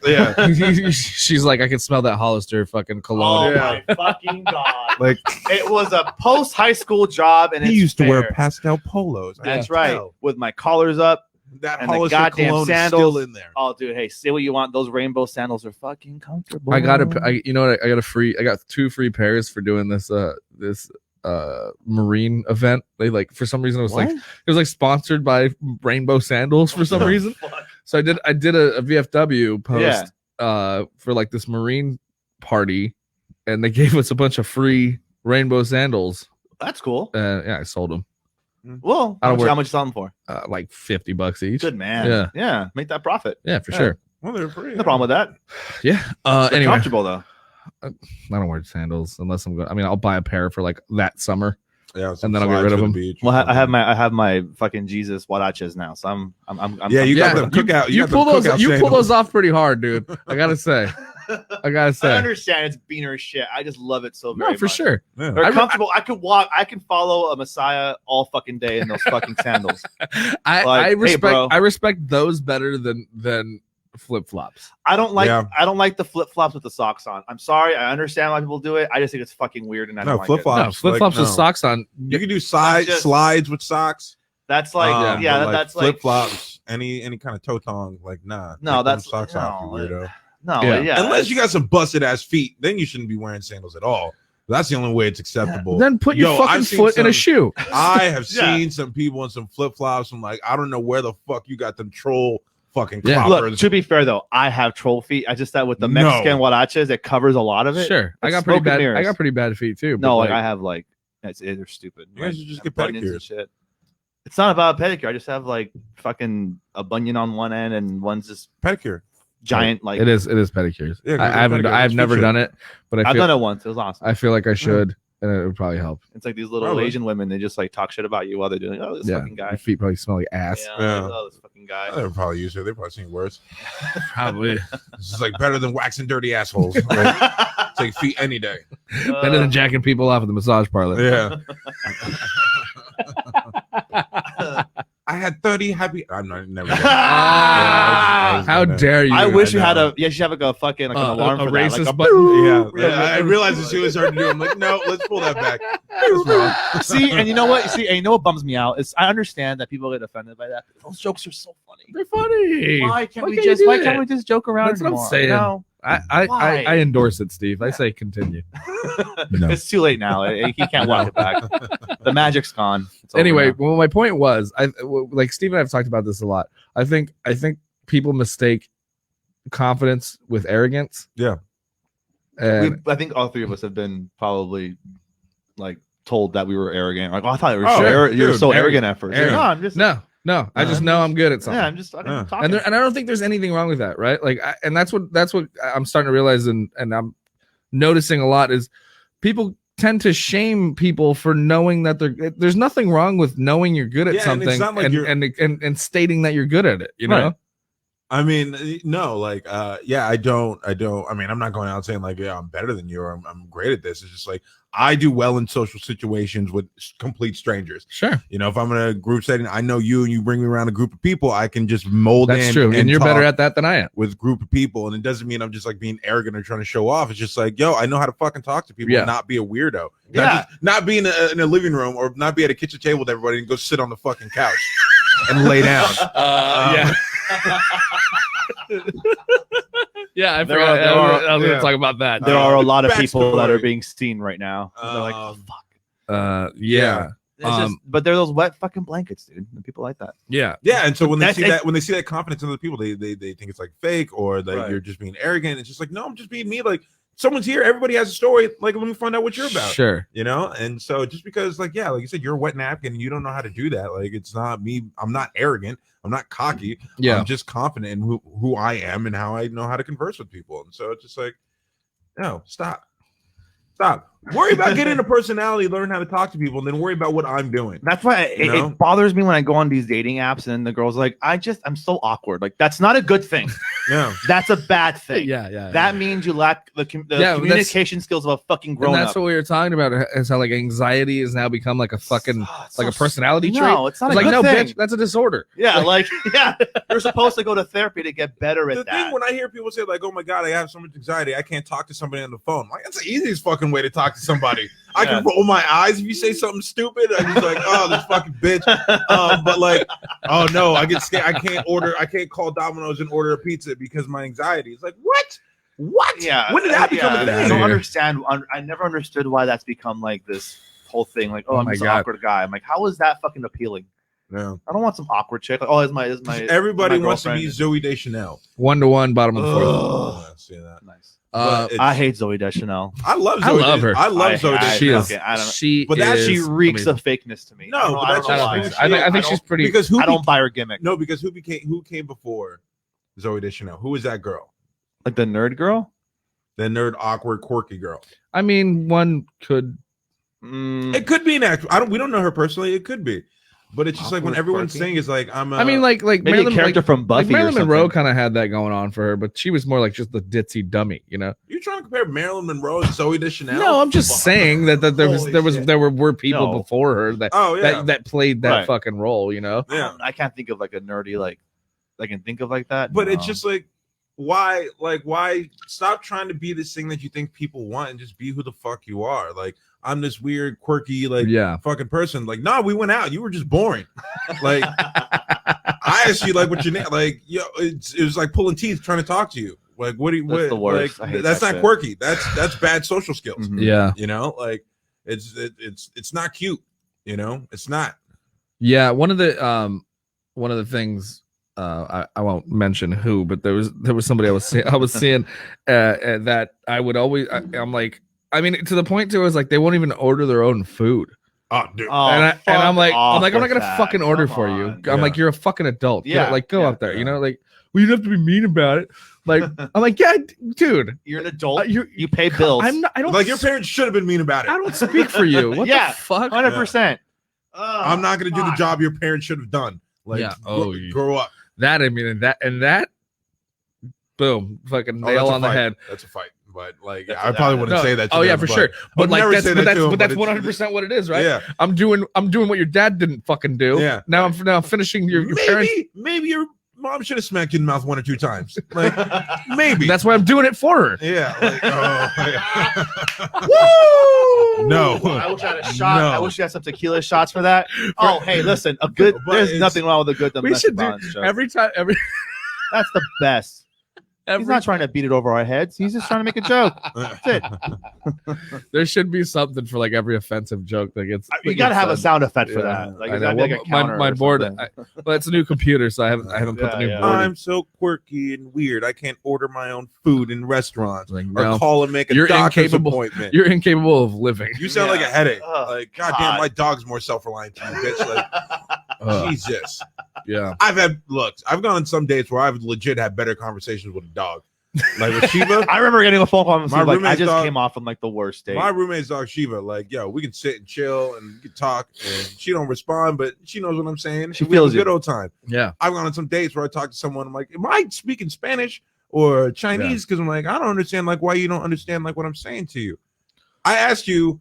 yeah. She's like, I can smell that Hollister fucking cologne. Oh my fucking god! Like It was a post high school job, and he it's used to wear fair. pastel polos. I That's can right, tell. with my collars up. That And the Hollister goddamn cologne sandals. is still in there. Oh, dude, hey, say what you want. Those rainbow sandals are fucking comfortable. I got you know what? I got 2 free pairs for doing this marine event. They like for some reason it was like sponsored by Rainbow Sandals for some reason. So I did a VFW post for like this marine party, and they gave us a bunch of free rainbow sandals. That's cool. Yeah, I sold them. Well, how much you sell them for? Like $50 each. Good man. Yeah. Make that profit. Yeah, for sure. Well, they're free. No problem with that. Yeah. They're Anyway, comfortable though. I don't wear sandals unless I'm going. I mean, I'll buy a pair for like that summer. Yeah, and then I'll get rid of them. Well, I have my fucking Jesus Wadaches now, so I'm Yeah, you got Yeah, them cookout. You got pull them those. cookout You pull sandals. those off pretty hard, dude. I gotta say. I understand it's beaner as shit. I just love it so very No, for much. sure. Yeah. They're comfortable. I could walk. I can follow a Messiah all fucking day in those fucking sandals. I Like, hey, respect. bro. I respect those better than flip flops. I don't like. Yeah. I don't like the flip flops with the socks on. I'm sorry. I understand why people do it. I just think it's fucking weird, and I don't No, like flip it. flops. No, flip flops with no. socks on. You can do just- slides with socks. That's like, but that's like flip flops. Any kind of toe tongue, like nah. No, take them that's- socks off, you no, weirdo. No, Yeah. yeah. Unless you got some busted ass feet, then you shouldn't be wearing sandals at all. That's the only way it's acceptable. Then put your Yo, fucking I've seen foot in a some- shoe. I have Yeah. seen some people in some flip flops. I'm like, I don't know where the fuck you got them troll fucking Yeah. cloppers. Look, to be fair though, I have troll feet. I just that with the No. Mexican huaraches, it covers a lot of it. Sure, I It's got pretty smoke and bad. mirrors. I got pretty bad feet too. No, but, like I have like they're stupid. You guys Like, should just I have get bunions and pedicures. shit. It's not about a pedicure. I just have like fucking a bunion on one end and one's just Pedicure. giant. Like it is pedicures. Yeah, I haven't. pedicure. I've It's never good done it, but I I've feel. done it once. It was awesome. I feel like I should, and it would probably help. It's like these little Probably. Asian women. They just like talk shit about you while they're doing. Oh, this Yeah, fucking your guy. feet probably smell like ass. Yeah. Oh, this fucking guy. They're probably used to it. They've probably seen worse. Probably This is like better than waxing dirty assholes. Like, take feet any day. better than jacking people off at the massage parlor. Yeah. I had 30 happy. I'm not never. Ah, How dare you? I wish you I had know. you should have like a fucking like an alarm a for that. racist Like a button? Yeah, I realized as soon as I started doing, I'm like, no, let's pull that back. That's wrong. See, and you know what? See, and you know what bums me out is I understand that people get offended by that. Those jokes are so funny. They're funny. Why can't Why we can't you just do why that? can't we just joke around? That's what I'm anymore? saying. No, Why? I endorse it, Steve. I say continue. No. it's too late now. He can't walk it back. The magic's gone. It's over Anyway, now. well, my point was, like Steve and I have talked about this a lot. I think people mistake confidence with arrogance. Yeah. And I think all three of us have been probably like told that we were arrogant. Like, oh, I thought you were Oh, so, dude, you're so arrogant. arrogant at first. Arrogant. No, I'm just no, I just know I'm good at something. yeah, I'm just fucking Yeah. talking. And I don't think there's anything wrong with that, right? Like, and that's what I'm starting to realize, and I'm noticing a lot is people tend to shame people for knowing that there's nothing wrong with knowing you're good at Yeah, and it's something not like you're- and stating that you're good at it. You know, Right. I mean, no, like, yeah, I don't. I mean, I'm not going out saying like, yeah, I'm better than you or I'm great at this. It's just like I do well in social situations with complete strangers. sure, You know, if I'm in a group setting, I know you and you bring me around a group of people, I can just mold that's in. true, and you're better talk at that than I am. with group of people, and it doesn't mean I'm just like being arrogant or trying to show off. It's just like, yo, I know how to fucking talk to people Yeah. and not be a weirdo. Yeah. Not be in a living room or not be at a kitchen table with everybody and go sit on the fucking couch and lay down. Yeah. Yeah, I There forgot. are- I was going yeah. to talk about that. there are a lot of people that are backstory. being seen right now. They're like, oh, fuck. Yeah, It's just, but they're those wet fucking blankets, dude. And people like that. yeah. Yeah, and so when they That's- see that confidence in other people, they think it's like fake or like Right. you're just being arrogant. It's just like, no, I'm just being me. Like someone's here, everybody has a story. Like, let me find out what you're about. Sure. You know, and so just because, like, yeah, like you said, you're a wet napkin and you don't know how to do that. Like, it's not me. I'm not arrogant. I'm not cocky. Yeah. I'm just confident in who I am and how I know how to converse with people. And so it's just like, No, stop. Worry about getting a personality, learn how to talk to people, and then worry about what I'm doing. That's why it bothers me when I go on these dating apps and the girl's like, I'm so awkward. Like, that's not a good thing. Yeah, that's a bad thing. Yeah. That means you lack the communication skills of a fucking grown up. And that's what we were talking about, is how like anxiety has now become like a fucking a personality trait. No, it's not a good no, thing. bitch, that's a disorder. Yeah, you're supposed to go to therapy to get better at that. The thing when I hear people say like, "Oh my god, I have so much anxiety, I can't talk to somebody on the phone," like that's the easiest fucking way to talk to somebody. I can roll my eyes if you say something stupid. I'm just like, "Oh, this fucking bitch." But like, oh no, I get scared. I can't call Domino's and order a pizza because my anxiety. It's like, what? Yeah. When did that become a thing? I don't understand. I never understood why that's become like this whole thing. Like, I'm just an awkward guy. I'm like, how is that fucking appealing? Yeah. I don't want some awkward chick. Like, is my everybody wants to be Zooey Deschanel. 1-to-1, bottom of the fourth. Oh, see that. Nice. I hate Zooey Deschanel. I love her. I love Zooey Deschanel. She reeks of fakeness to me. No, I think she's pretty. Because I don't buy her gimmick. No, because who came before Zooey Deschanel? Who was that girl? Like the nerd girl? The nerd, awkward, quirky girl. I mean, one could. It could be an actor. We don't know her personally. It could be. But it's just awkward, like when everyone's saying is like like maybe a character from Buffy. Like Marilyn Monroe kind of had that going on for her, but she was more like just the ditzy dummy, you know. You're trying to compare Marilyn Monroe and Zooey Deschanel? No, I'm just saying that there were people before her that played that fucking role, you know. Yeah, I can't think of like a nerdy I can think of like that. But it's just like why stop trying to be this thing that you think people want and just be who the fuck you are. Like, I'm this weird, quirky, fucking person. Like, nah, we went out. You were just boring. Like, I asked you like what your name. Like, it was like pulling teeth trying to talk to you. Like, what do you? That's the worst. Like, that's not quirky. That's bad social skills. Mm-hmm. Yeah, you know, like it's not cute. You know, it's not. Yeah, one of the things. I won't mention who, but there was somebody I was seeing that I would always. I'm like. I mean, to the point to it was like they won't even order their own food. Oh, dude. And I'm like, I'm not gonna fucking order for you. I'm like, you're a fucking adult. Yeah, go up there. You know, like, well, you don't have to be mean about it. Like, I'm like, yeah, dude, you're an adult. You pay bills. I don't like your parents should have been mean about it. I don't speak for you. What the fuck? 100%. I'm not gonna do the job your parents should have done. Like, grow up. That I mean, and that, boom, fucking nail on the head. That's a fight. But like, I probably wouldn't say that. Oh yeah, for sure. But like, that's 100% what it is, right? Yeah. I'm doing what your dad didn't fucking do. Yeah. Now I'm finishing your parents. Maybe your mom should have smacked you in the mouth 1 or 2 times. Like, maybe that's why I'm doing it for her. Yeah. Like, Woo! No. I wish I had a shot. No. I wish you had some tequila shots for that. Oh, hey, listen, there's nothing wrong with a good domestic violence show. That's the best. He's not trying to beat it over our heads. He's just trying to make a joke. That's it. There should be something for like every offensive joke that gets. You got to have a sound effect for that. Like, my board. Well, it's a new computer, so I haven't put the new board. I'm so quirky and weird. I can't order my own food in restaurants or call and make a doctor's appointment. You're incapable of living. You sound like a headache. Like, goddamn, my dog's more self-reliant than you, bitch. Like, Jesus. Yeah. I've gone on some dates where I've legit had better conversations with a dog. Like with Shiva. I remember getting a phone call and I just came off from like the worst date. My roommate's dog Shiva, like, yo, we can sit and chill and we can talk, and she don't respond, but she knows what I'm saying. She feels a good old time. Yeah. I've gone on some dates where I talk to someone, I'm like, am I speaking Spanish or Chinese? Because I'm like, I don't understand like why you don't understand like what I'm saying to you. I asked you,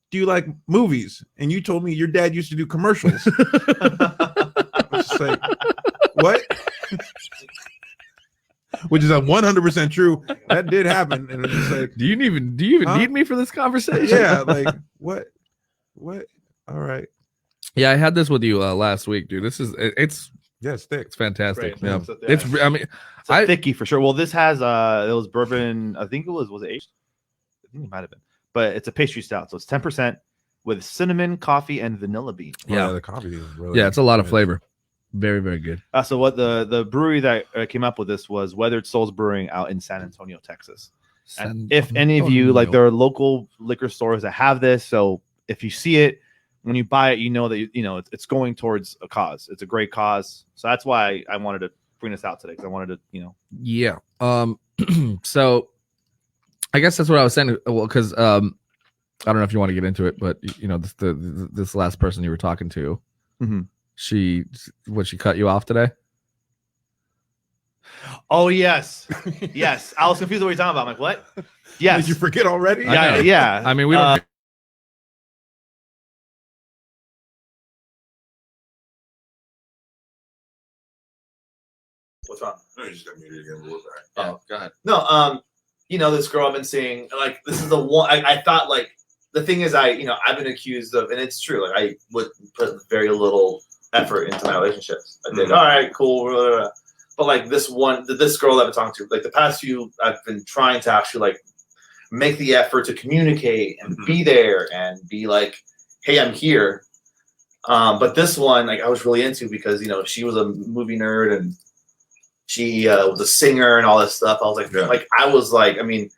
do you like movies? And you told me your dad used to do commercials. It's just like, what? Which is 100% true. That did happen, and it's just like, do you even need me for this conversation? Yeah, like what? All right. Yeah, I had this with you last week, dude. It's thick. It's fantastic. Great. Yeah, it's a thickie for sure. Well, this has it was bourbon. I think it was aged. I think it might have been, but it's a pastry stout, so it's 10% with cinnamon, coffee, and vanilla bean. Yeah, the coffee is really it's a lot of flavor. Very, very good. So what the brewery that came up with this was Weathered Souls Brewing out in San Antonio, Texas. And if any of you, like, there are local liquor stores that have this, so if you see it, when you buy it, you know that it's going towards a cause. It's a great cause. So that's why I wanted to bring this out today, because I wanted to, Yeah. So I guess that's what I was saying. Well, because I don't know if you want to get into it, but you know, this last person you were talking to, she cut you off today? Oh yes, yes. I was confused what you're talking about. I'm like, what? Yes. Did you forget already? Yeah. I mean, we don't. What's wrong? No, you just got muted again. We're back. Oh, go ahead. No, you know, this girl I've been seeing, like, this is the one I thought, like, the thing is, I've been accused of, and it's true, like, I would put very little effort into my relationships. I did, all right, cool, blah, blah, blah. But like this girl that I've been talking to, like the past few, I've been trying to actually like make the effort to communicate and be there and be like, hey, I'm here. But this one, like, I was really into because, you know, she was a movie nerd and she was a singer and all this stuff. I was like, I mean,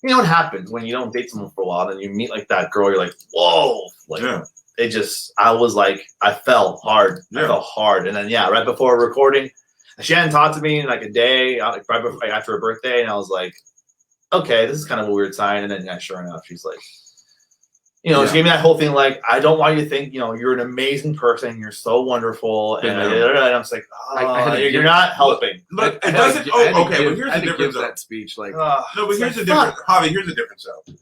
you know what happens when you don't date someone for a while and you meet like that girl, you're like, whoa, like it just, I was like, I fell hard. I fell hard. And then, right before recording, she hadn't talked to me in like a day, right before, like, after her birthday. And I was like, okay, this is kind of a weird sign. And then, sure enough, she's like, you know, she gave me that whole thing, like, I don't want you to think, you know, you're an amazing person, you're so wonderful, and I'm just like, you're not helping. But it doesn't. Okay, but here's the difference. That speech, like, no, but here's the difference, Javi. Here's the difference, though.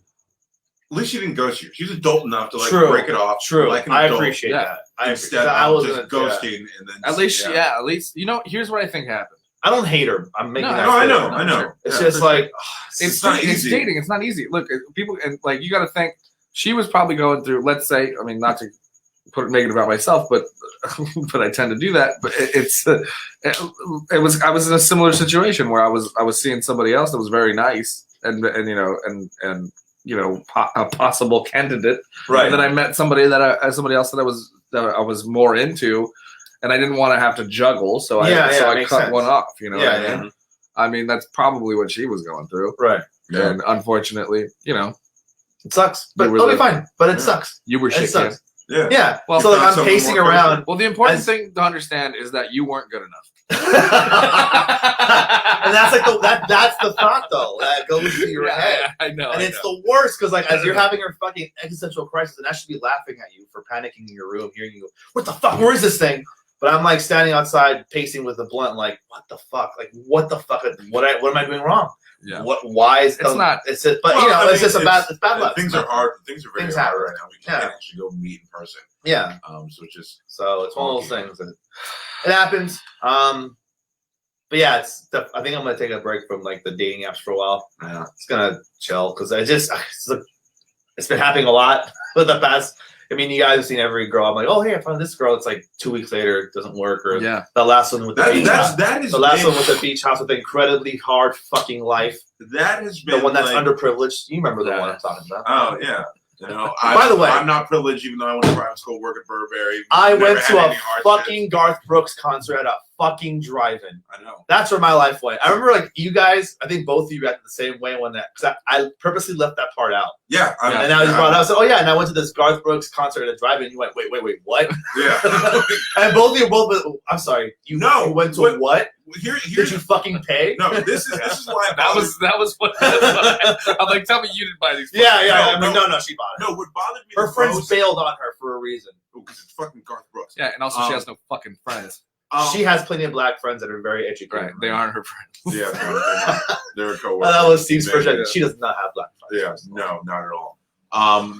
At least she didn't ghost you. She was adult enough to like break it off. True, like I appreciate that. Instead of just ghosting and then at least you know. Here's what I think happened. I don't hate her. I'm making that. I know. It's just like it's not easy. It's dating. It's not easy. Look, people, and like, you got to think. She was probably going through, let's say, I mean, not to put it negative about myself, but I tend to do that. But I was in a similar situation where I was seeing somebody else that was very nice and you know, a possible candidate. Right. And then I met somebody else that I was more into, and I didn't want to have to juggle, so I cut one off. You know. I mean, that's probably what she was going through. Right. Yeah. And unfortunately, you know. It sucks, but it'll be fine. But it sucks. You were shit, kid. Yeah. Well, so like I'm pacing around. Well, the important thing to understand is that you weren't good enough. And that's like that's the thought though that goes through your head. I know. And it's the worst because like as you're having your fucking existential crisis, and I should be laughing at you for panicking in your room, hearing you go, "What the fuck? Where is this thing?" But I'm like standing outside, pacing with a blunt, like, "What the fuck? Like, what the fuck? What am I doing wrong?" Yeah. Why is it's not? It's just, but you know, it's just it's bad luck. Things are hard. Things are very hard right now. We can't actually go meet in person. Yeah. So it's one of those things that it happens. But yeah, I think I'm gonna take a break from like the dating apps for a while. Yeah. It's gonna chill because it's been happening a lot for the past. I mean, you guys have seen every girl. I'm like, oh, hey, I found this girl. It's like 2 weeks later, it doesn't work. Or the last one with the beach house. The last one with the beach house with the incredibly hard fucking life. That has been the one that's underprivileged. You remember the one I'm talking about? Oh yeah. You know, by the way, I'm not privileged, even though I went to private school, work at Burberry. I went to a fucking Garth Brooks concert at a fucking drive-in. I know. That's where my life went. I remember, like, you guys, I think both of you got the same way when that, because I purposely left that part out. Yeah. And I was brought out. I said, oh, yeah, and I went to this Garth Brooks concert at a drive-in. You went, wait, what? Yeah. And both of you, I'm sorry. You went to what? Did you fucking pay? No, this is why that was what I'm like. Tell me you didn't buy these. Yeah. I mean, no, she bought it. No, what bothered me. Her friends bailed on her for a reason. Because it's fucking Garth Brooks. Yeah, and also she has no fucking friends. She has plenty of black friends that are very educated. Right, they aren't her friends. Yeah, they're a coworker. That was Steve's first. She does not have black friends. Yeah, no, not at all.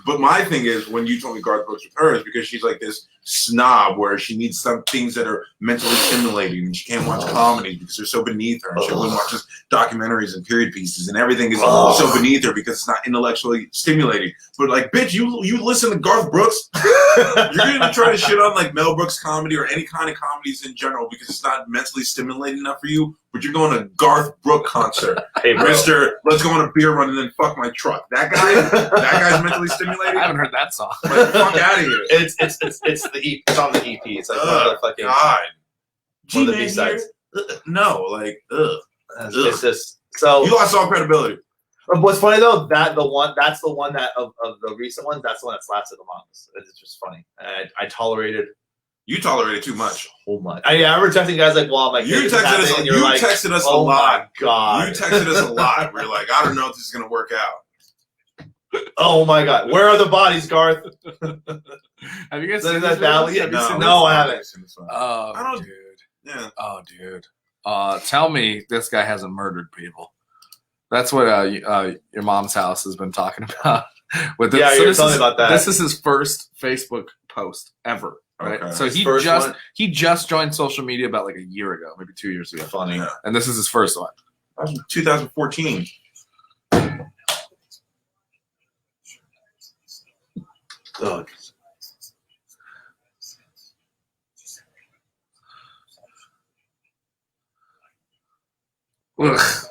But my thing is, when you told me Garth Brooks with her, is because she's like this snob where she needs some things that are mentally stimulating, and she can't watch comedy because they're so beneath her, and she only watches documentaries and period pieces, and everything is so beneath her because it's not intellectually stimulating. But like, bitch, you listen to Garth Brooks, you're gonna try to shit on like Mel Brooks comedy or any kind of comedies in general because it's not mentally stimulating enough for you. But you're going to a Garth Brooks concert, hey, Mister. Let's go on a beer run and then fuck my truck. That guy's mentally stimulating. I haven't heard that song. Like, fuck out of here. It's on the EP. It's like one of the fucking one of the B-sides. No, like it's just so you lost all credibility. What's funny though, that's the one that of the recent ones, that's the one that's lasted the longest. It's just funny. I tolerated. You tolerated too much. So much. I remember texting guys like, "Well, I'm like, you texted us. You texted us a lot. My God, you texted us a lot. We're like, I don't know if this is gonna work out. Oh my god, where are the bodies, Garth? Have you guys Is seen that this? Valley? Have you seen No, this? I haven't. Oh, I don't- dude. Yeah. Oh, dude. Tell me this guy hasn't murdered people. That's what your mom's house has been talking about. With this. Yeah, So you're this telling is, me about that. This is his first Facebook post ever. Right. Okay. So His first one? he just joined social media about like a year ago, maybe 2 years ago. Funny. Yeah. And this is his first one. That was 2014. Ugh. Ugh.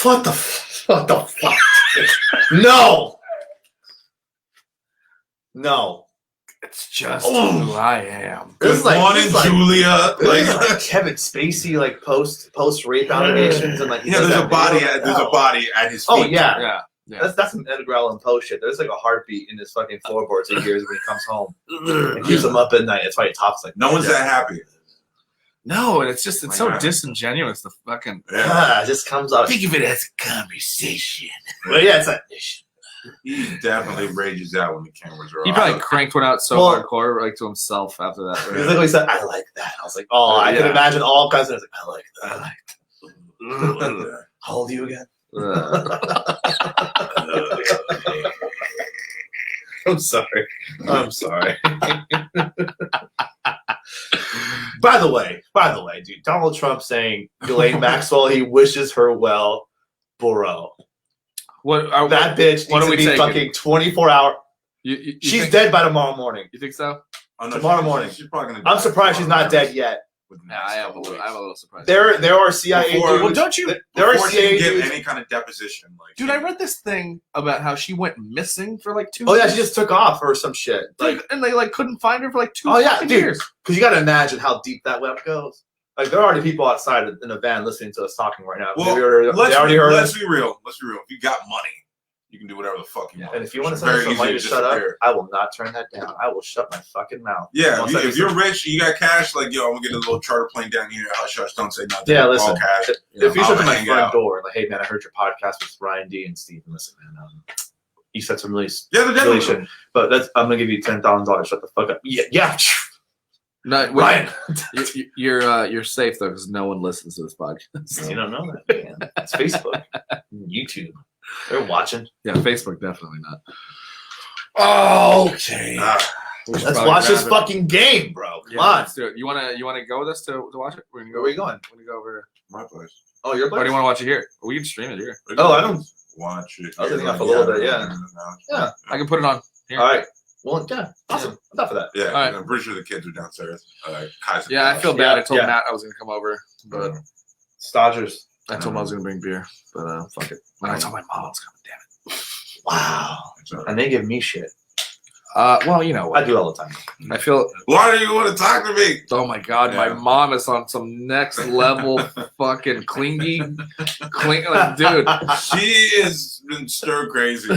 What the fuck? No. No. It's just Oh. who I am. This is Good morning, this is Julia. This is Like, like Kevin Spacey, like post rape allegations, and like he yeah, does there's a that body. video. There's a body at his feet. Oh yeah, Yeah. that's some Edgar Allan Poe shit. There's like a heartbeat in his fucking floorboards he hears when he comes home. It keeps him up at night. That's why he talks like. No one's that. that happy. No, and it's just My so God. disingenuous. The fucking Yeah. It just comes out. think of it as a conversation. Well, yeah, it's like. He definitely rages out when the cameras are He off. probably cranked one out so Well- hardcore, like to himself after that. He literally said, "I like that." I was like, "Oh, I can Yeah. imagine all kinds of things." Like, I like that. Yeah. How old are you again? I'm sorry. I'm sorry. By the way, dude, Donald Trump saying Ghislaine Maxwell, he wishes her well, bro. That bitch what needs are we to be taking? fucking 24 hour. You She's think, dead by tomorrow morning. You think so? Oh, no, Tomorrow morning. She's probably gonna I'm die surprised she's tomorrow. not dead yet. Within the Yeah, next I am a couple little. weeks. I'm a little surprised. There are CIA Before- dudes. Well, don't you? There are Before she CIA can give dudes. any kind of deposition, like Dude, I read this thing about how she went missing for like 2 Oh yeah, years. she just took off or some shit. Dude, Like, and they like couldn't find her for like 2 oh yeah, fucking dude. years. Because you got to imagine how deep that web goes. Like there are already people outside in a van listening to us talking right now. Well, they already heard let's us. be real. Let's be real. If you got money, you can do whatever the fuck you want. And if you want to It's send us very some money to easy shut up, disappear. I will not turn that down. I will shut my fucking mouth. Yeah, Once if, I if you're rich, you got cash. Like, yo, I'm gonna get a little charter plane down here. Hush, hush, don't say nothing. Yeah, All listen. cash. If you I'll shut to my hang front out. door, like, hey man, I heard your podcast with Ryan D and Steve. And listen, man, you said some really Yeah, the really devil. shit, but I'm gonna give you $10,000. Shut the fuck up. Yeah. No, Ryan. you're safe though because no one listens to this podcast. You don't know that, man. It's Facebook, YouTube. They're watching. Yeah, Facebook definitely not. Okay. We should Let's probably watch this wrap it. fucking game, bro. Come Yeah, on. let's do it. You wanna go with us to watch it? We're gonna go. Where are we going? We're gonna go over. My place. Oh, your Or do place? you want to watch it here? We can stream it here. Oh, I don't. Watch it. I was thinking off a little bit, yeah. Yeah. I can put it on here. All right. Well, yeah. Awesome. I'm down for that. Yeah, All right. I'm pretty sure the kids are downstairs. Kaiser. Yeah, I feel bad. I told Yeah. Matt I was gonna come over, but Stodgers. I told him I was gonna bring beer. But fuck it. And I told my mom I was coming. Damn Wow. It's all right. And they give me shit. it. Well, you know I what? do all the time. I feel. Why do you want to talk to me? Oh my god, my Yeah. mom is on some next level fucking clingy, like, dude. She has been stir crazy.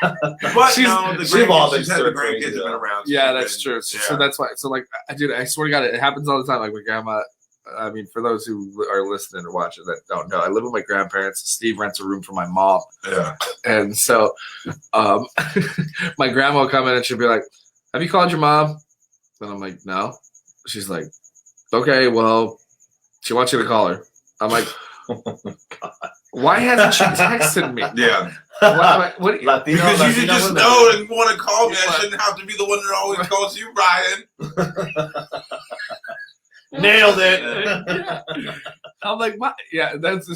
But She's- no, the she's all been she's had stir the crazy, grandkids have been though. around. Yeah, She's that's been- true. So that's why. So like, dude, I swear to God, it happens all the time. Like my grandma. I mean, for those who are listening or watching that don't know, I live with my grandparents. Steve rents a room for my mom, Yeah. and so my grandma will come in and she'll be like, "Have you called your mom?" And I'm like, "No." She's like, "Okay, well, she wants you to call her." I'm like, "Why hasn't she texted me?" Yeah. What Latino, Because you should Latino just women. know and want to call me. I What? shouldn't have to be the one that always calls you, Ryan. Nailed it. I'm like, yeah, that's.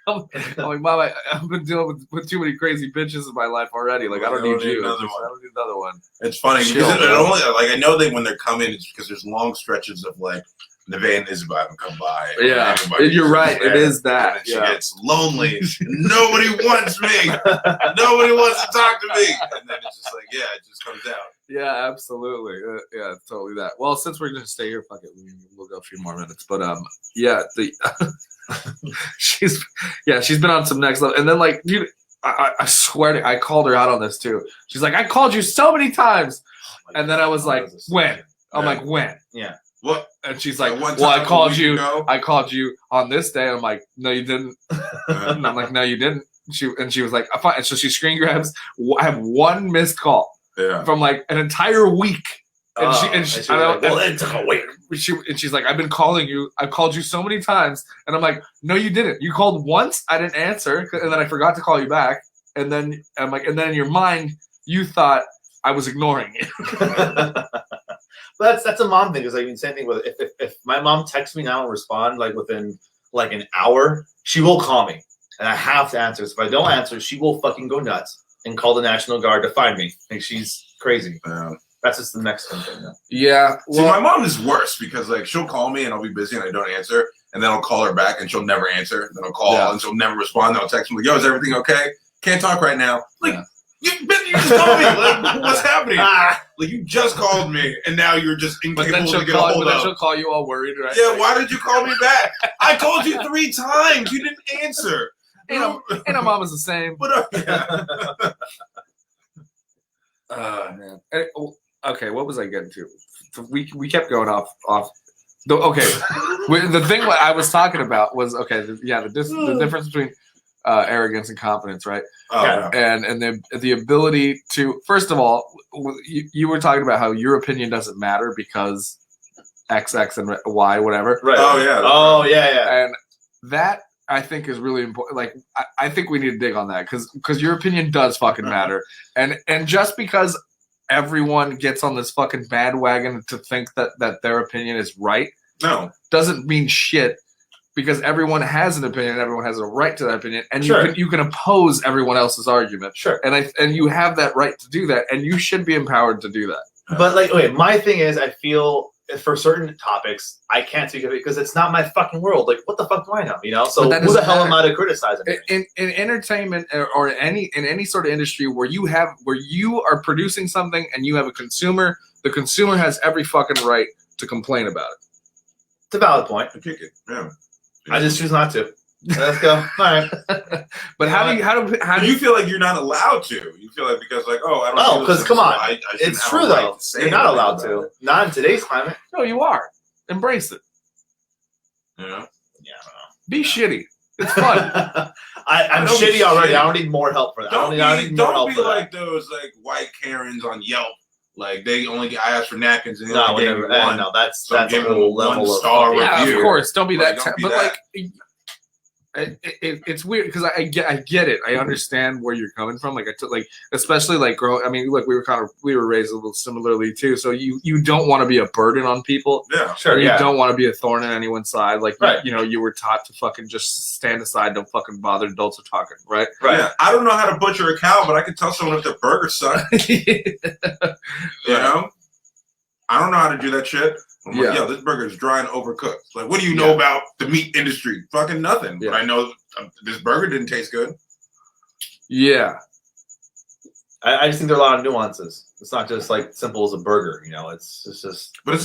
I'm like, Mom, I've been dealing with too many crazy bitches in my life already. Like, I don't need you. another I one. don't need another one. It's funny Chill, because it bro. only like I know that when they're coming, it's because there's long stretches of like Nevaeh and Isabel haven't come by. Yeah, Everybody's you're just right. It there. is that. And then she Yeah. gets lonely. Nobody wants me. Nobody wants to talk to me. And then it's just like, yeah, it just comes out. Yeah, absolutely. Yeah, totally that. Well, since we're gonna stay here, fuck it, we'll go a few more minutes. But yeah, the she's been on some next level, and then like, dude, I swear I called her out on this too. She's like, I called you so many times. And then I was like, when? I'm like, when? Yeah. What? And she's like, One well, I time called a week you. ago? I called you on this day. I'm like, no, you didn't. And I'm like, no, you didn't. She was like, fine. And so she screen grabs. I have one missed call from like an entire week. And she like, well, it took a week. She's like, I've been calling you. I've called you so many times. And I'm like, no, you didn't. You called once. I didn't answer. And then I forgot to call you back. And then I'm like, and then in your mind, you thought I was ignoring you. But that's a mom thing. Because like same thing with if my mom texts me now and respond like within like an hour, she will call me and I have to answer. So if I don't answer, she will fucking go nuts and call the National Guard to find me. Like she's crazy. That's just the Mexican thing. Though. Yeah. Well, see, my mom is worse because like she'll call me and I'll be busy and I don't answer, and then I'll call her back and she'll never answer. Then I'll call and she'll never respond. Then I'll text me like, "Yo, is everything okay? Can't talk right now." Like you just told me like what's happening. Like you just called me and now you're just incapable to get a hold of. But then she'll call you all worried, right? Yeah. Why did you call me back? I called you 3 times. You didn't answer. And our mom is the same. But man. Okay, what was I getting to? We kept going off. Okay, the thing what I was talking about was the difference between arrogance and confidence, right? And the ability to, first of all, you were talking about how your opinion doesn't matter because XX and Y, whatever. Right. Oh yeah. And that I think is really important. Like I think we need to dig on that because your opinion does fucking matter. And just because everyone gets on this fucking bandwagon to think that their opinion is right, doesn't mean shit. Because everyone has an opinion, everyone has a right to that opinion, and you can oppose everyone else's argument. Sure. And you have that right to do that, and you should be empowered to do that. But like, okay, my thing is, I feel for certain topics, I can't speak of it because it's not my fucking world. Like, what the fuck do I know? You know. So who the hell am I to criticize it? In entertainment or in any sort of industry where you are producing something and you have a consumer, the consumer has every fucking right to complain about it. It's a valid point. Yeah. I just choose not to. Let's go. All right. But how do you feel like you're not allowed to? You feel like because like I don't. Oh, because come on, it's true though. You're not allowed to. Not in today's climate. No, you are. Embrace it. Yeah. Yeah. I don't know. Be shitty. It's fun. I'm shitty already. I don't need more help for that. Don't be like those like white Karens on Yelp. Like they only get asked for napkins and no, that's a whole level of star review. Yeah, of course. Don't be that. Don't be but that. like, it's weird because I get it. I understand where you're coming from. Like especially like growing. I mean, look, we were raised a little similarly too. So you don't want to be a burden on people. Yeah, sure. You don't want to be a thorn in anyone's side. Like right. You were taught to fucking just stand aside. Don't fucking bother. Adults are talking. Right. Right. Yeah. I don't know how to butcher a cow, but I can tell someone if their burgers suck. You know. I don't know how to do that shit. I'm like, yo, this burger is dry and overcooked. Like, what do you know about the meat industry? Fucking nothing. Yeah. But I know this burger didn't taste good. Yeah. I just think there are a lot of nuances. It's not just like simple as a burger, you know. It's just. But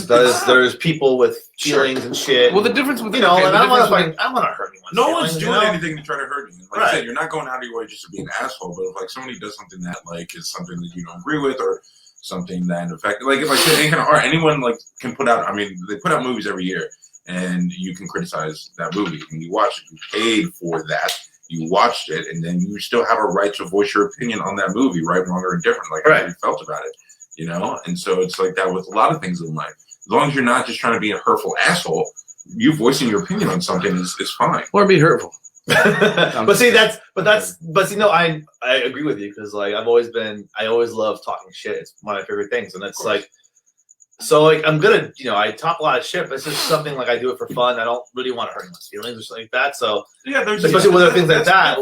there's people with feelings and shit. Well, the difference with and I don't want to hurt anyone. No one's doing anything to try to hurt you. Like right. I said, you're not going out of your way just to be an asshole. But if like somebody does something that like is something that you don't agree with or something that affects, like if I say any kind of art, anyone like can put out. I mean, they put out movies every year, and you can criticize that movie and you watch it. You paid for that. You watched it, and then you still have a right to voice your opinion on that movie, right, wrong, or indifferent, like how you felt about it, you know? And so it's like that with a lot of things in life. As long as you're not just trying to be a hurtful asshole, you voicing your opinion on something is fine. Or be hurtful. I agree with you because like I always love talking shit. It's one of my favorite things, and it's like. So like I'm gonna, I talk a lot of shit, but it's just something like I do it for fun. I don't really want to hurt anyone's feelings or something like that. So yeah, especially with other things like that.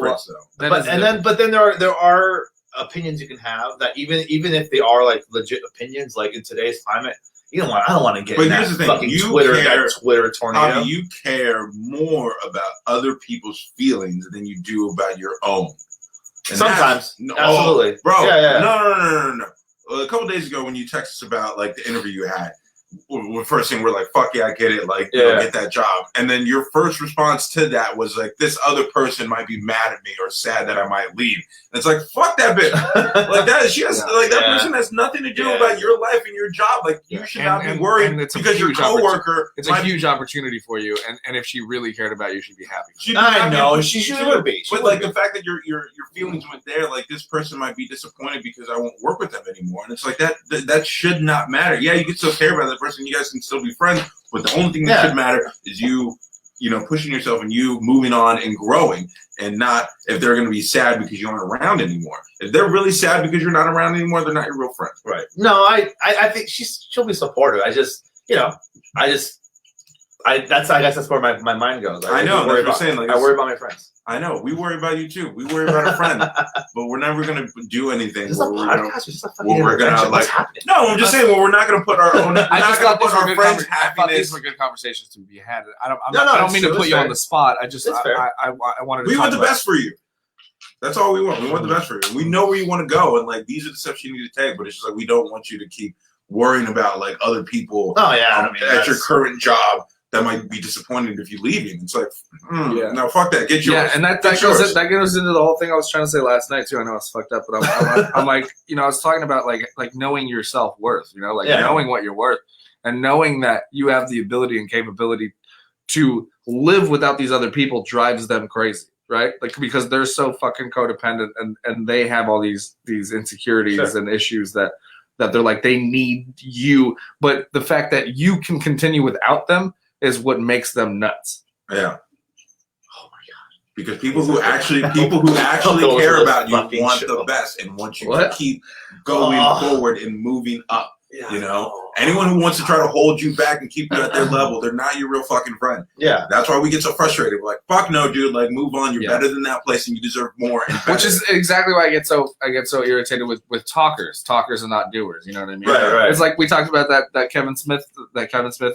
But then there are opinions you can have that even if they are like legit opinions, like in today's climate, I don't want to get. But here's the thing: fucking Twitter tornado. How do you care more about other people's feelings than you do about your own? And sometimes, absolutely, bro. Yeah. No. A couple days ago, when you texted us about like the interview you had, first thing we're like, fuck yeah, I get it, like you know, get that job. And then your first response to that was like, this other person might be mad at me or sad that I might leave. And it's like, fuck that bitch. Like that, she has like that person has nothing to do about your life and your job. Like you should not be worried because your coworker. It's a huge opportunity for you, and if she really cared about you, she'd be happy. I know she should would be. But like the fact that your feelings went there, like this person might be disappointed because I won't work with them anymore, and it's like that should not matter. Yeah, you can still care about that person. You guys can still be friends, but the only thing that should matter is you know, pushing yourself and you moving on and growing, and not if they're going to be sad because you aren't around anymore. If they're really sad because you're not around anymore, they're not your real friends. Right. No, I think she'll be supportive. I guess that's where my mind goes. I know. That's what I'm saying. Like, I worry about my friends. I know. We worry about you too. We worry about a friend, but we're never going to do anything. This is a podcast. It's just a fucking we're going to like. No, I'm just saying. Well, we're not going to put our own. I just thought these were friends. I thought these were good conversations to be had. I don't mean to put you on the spot. I wanted to. We want the best for you. That's all we want. We want the best for you. We know where you want to go, and like these are the steps you need to take. But it's just like we don't want you to keep worrying about like other people. Oh yeah, at your current job. That might be disappointing if you leave him. It's like, no, fuck that. Get yours. Yeah, and that goes into the whole thing I was trying to say last night too. I know it's fucked up, but I'm like, you know, I was talking about like knowing your self-worth, you know, like knowing what you're worth and knowing that you have the ability and capability to live without these other people drives them crazy, right? Like because they're so fucking codependent and they have all these insecurities and issues that they're like they need you, but the fact that you can continue without them is what makes them nuts. Yeah. Oh my god. Because people who actually care about you want the best and want you to keep going forward and moving up. Yeah. You know, anyone who wants to try to hold you back and keep you at their level, they're not your real fucking friend. Yeah. That's why we get so frustrated. We're like, fuck no, dude. Like, move on. You're better than that place, and you deserve more. Which is exactly why I get so irritated with talkers and not doers. You know what I mean? Right. It's like we talked about that Kevin Smith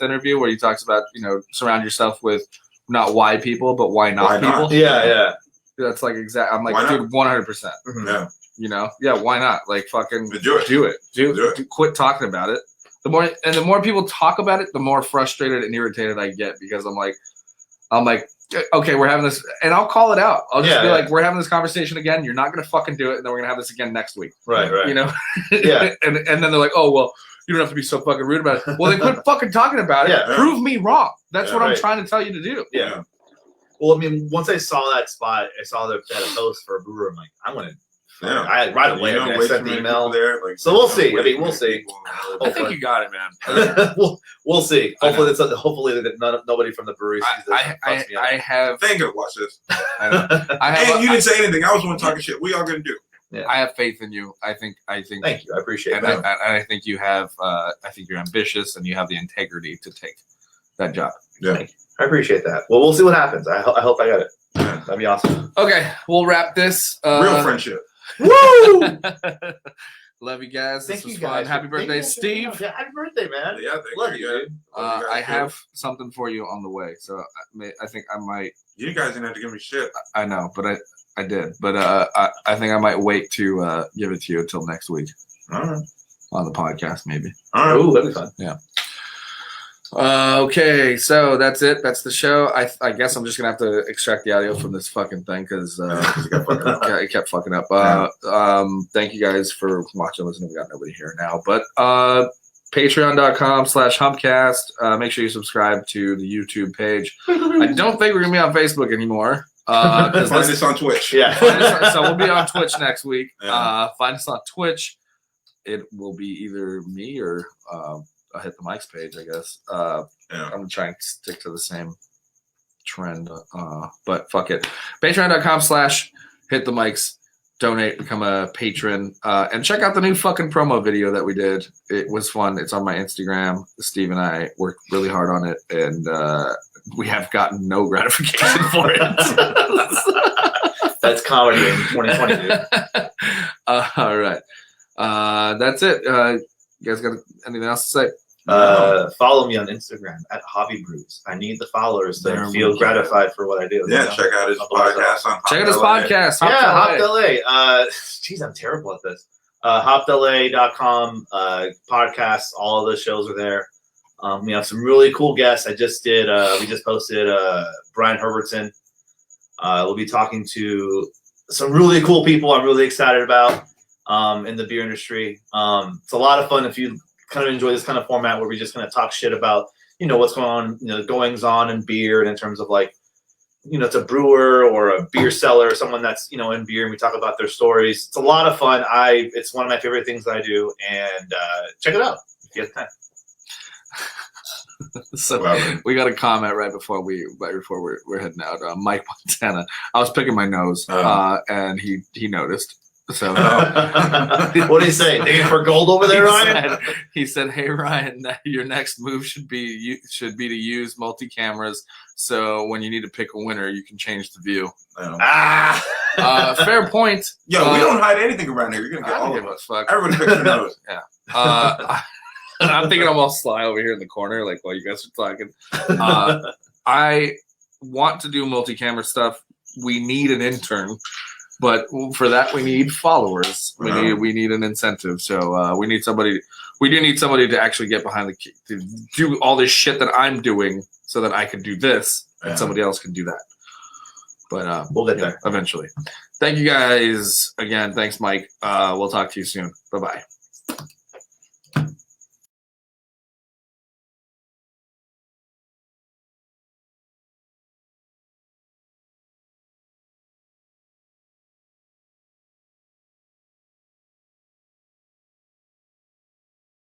interview where he talks about, you know, surround yourself with not why people, but why not people. Yeah. That's like I'm like, dude, 100%. Yeah. You know, why not? Like, fucking do it. Quit talking about it. The more people talk about it, the more frustrated and irritated I get because I'm like, okay, we're having this, and I'll call it out. I'll just be like, we're having this conversation again. You're not gonna fucking do it, and then we're gonna have this again next week. Right. You know, and then they're like, oh well, you don't have to be so fucking rude about it. Well, then quit fucking talking about it. Yeah. Prove me wrong. That's what I'm trying to tell you to do. Yeah. Well, I mean, once I saw that spot, I saw that post for Brewer. I'm like, I'm gonna. Yeah. Right away. I sent the email there. Like, so we'll see. I mean, we'll see. I think you got it, man. we'll see. Hopefully, nobody from the brewery sees this. I have. They ain't gonna watch this. You didn't say anything. I was the one talking shit. What y'all gonna do? Yeah. I have faith in you. I think. Thank you. I appreciate that. And I think you have. I think you're ambitious and you have the integrity to take that job. Yeah. Thank you. I appreciate that. Well, we'll see what happens. I hope I got it. That'd be awesome. Okay, we'll wrap this. Real friendship. Woo! Love you guys. Thank you guys. Fun. Happy birthday, Steve. Yeah, happy birthday, man. Yeah, thank you. I have something for you on the way, so I think I might. You guys didn't have to give me shit. I know, but I did. But I think I might wait to give it to you until next week. All right. On the podcast, maybe. All right. Ooh, that'd be fun. Yeah. Okay, so that's it. That's the show. I guess I'm just gonna have to extract the audio from this fucking thing because it kept fucking up. Thank you guys for watching. Listen, we got nobody here now, but patreon.com/humpcast. Make sure you subscribe to the YouTube page. I don't think we're gonna be on Facebook anymore. Find us on Twitch. Yeah. So we'll be on Twitch next week. Find us on Twitch. It will be either me or I'll hit the mics page, I guess. I'm gonna try and stick to the same trend. But fuck it. Patreon.com/hit the mics. Donate, become a patron, and check out the new fucking promo video that we did. It was fun. It's on my Instagram. Steve and I worked really hard on it, and we have gotten no gratification for it. That's comedy in 2020, dude. All right. That's it. You guys got anything else to say? Follow me on Instagram at Hobby Brews. I need the followers to feel gratified for what I do. Yeah, check out his podcast. Check out his podcast. Hopped LA. Jeez, I'm terrible at this. HoppedLA.com podcasts. All of the shows are there. We have some really cool guests. We just posted Brian Herbertson. We'll be talking to some really cool people I'm really excited about in the beer industry. It's a lot of fun if you kind of enjoy this kind of format where we just kind of talk shit about, what's going on, goings on in beer, and in terms of like, it's a brewer or a beer seller, or someone that's, in beer, and we talk about their stories. It's a lot of fun. It's one of my favorite things that I do, and check it out if you have time. So we got a comment right before we're heading out. Mike Montana. I was picking my nose, and he noticed. So what did he say? Digging for gold over there, Ryan? He said, "Hey Ryan, your next move should be to use multi cameras. So when you need to pick a winner, you can change the view." Fair point. Yo, we don't hide anything around here. You're gonna get all of us. Everybody picks their nose. Yeah. I'm thinking I'm all sly over here in the corner, like while you guys are talking. I want to do multi-camera stuff. We need an intern, but for that we need followers. We need an incentive. So we need somebody. We do need somebody to actually get behind to do all this shit that I'm doing, so that I can do this and somebody else can do that. But we'll get there eventually. Thank you guys again. Thanks, Mike. We'll talk to you soon. Bye-bye.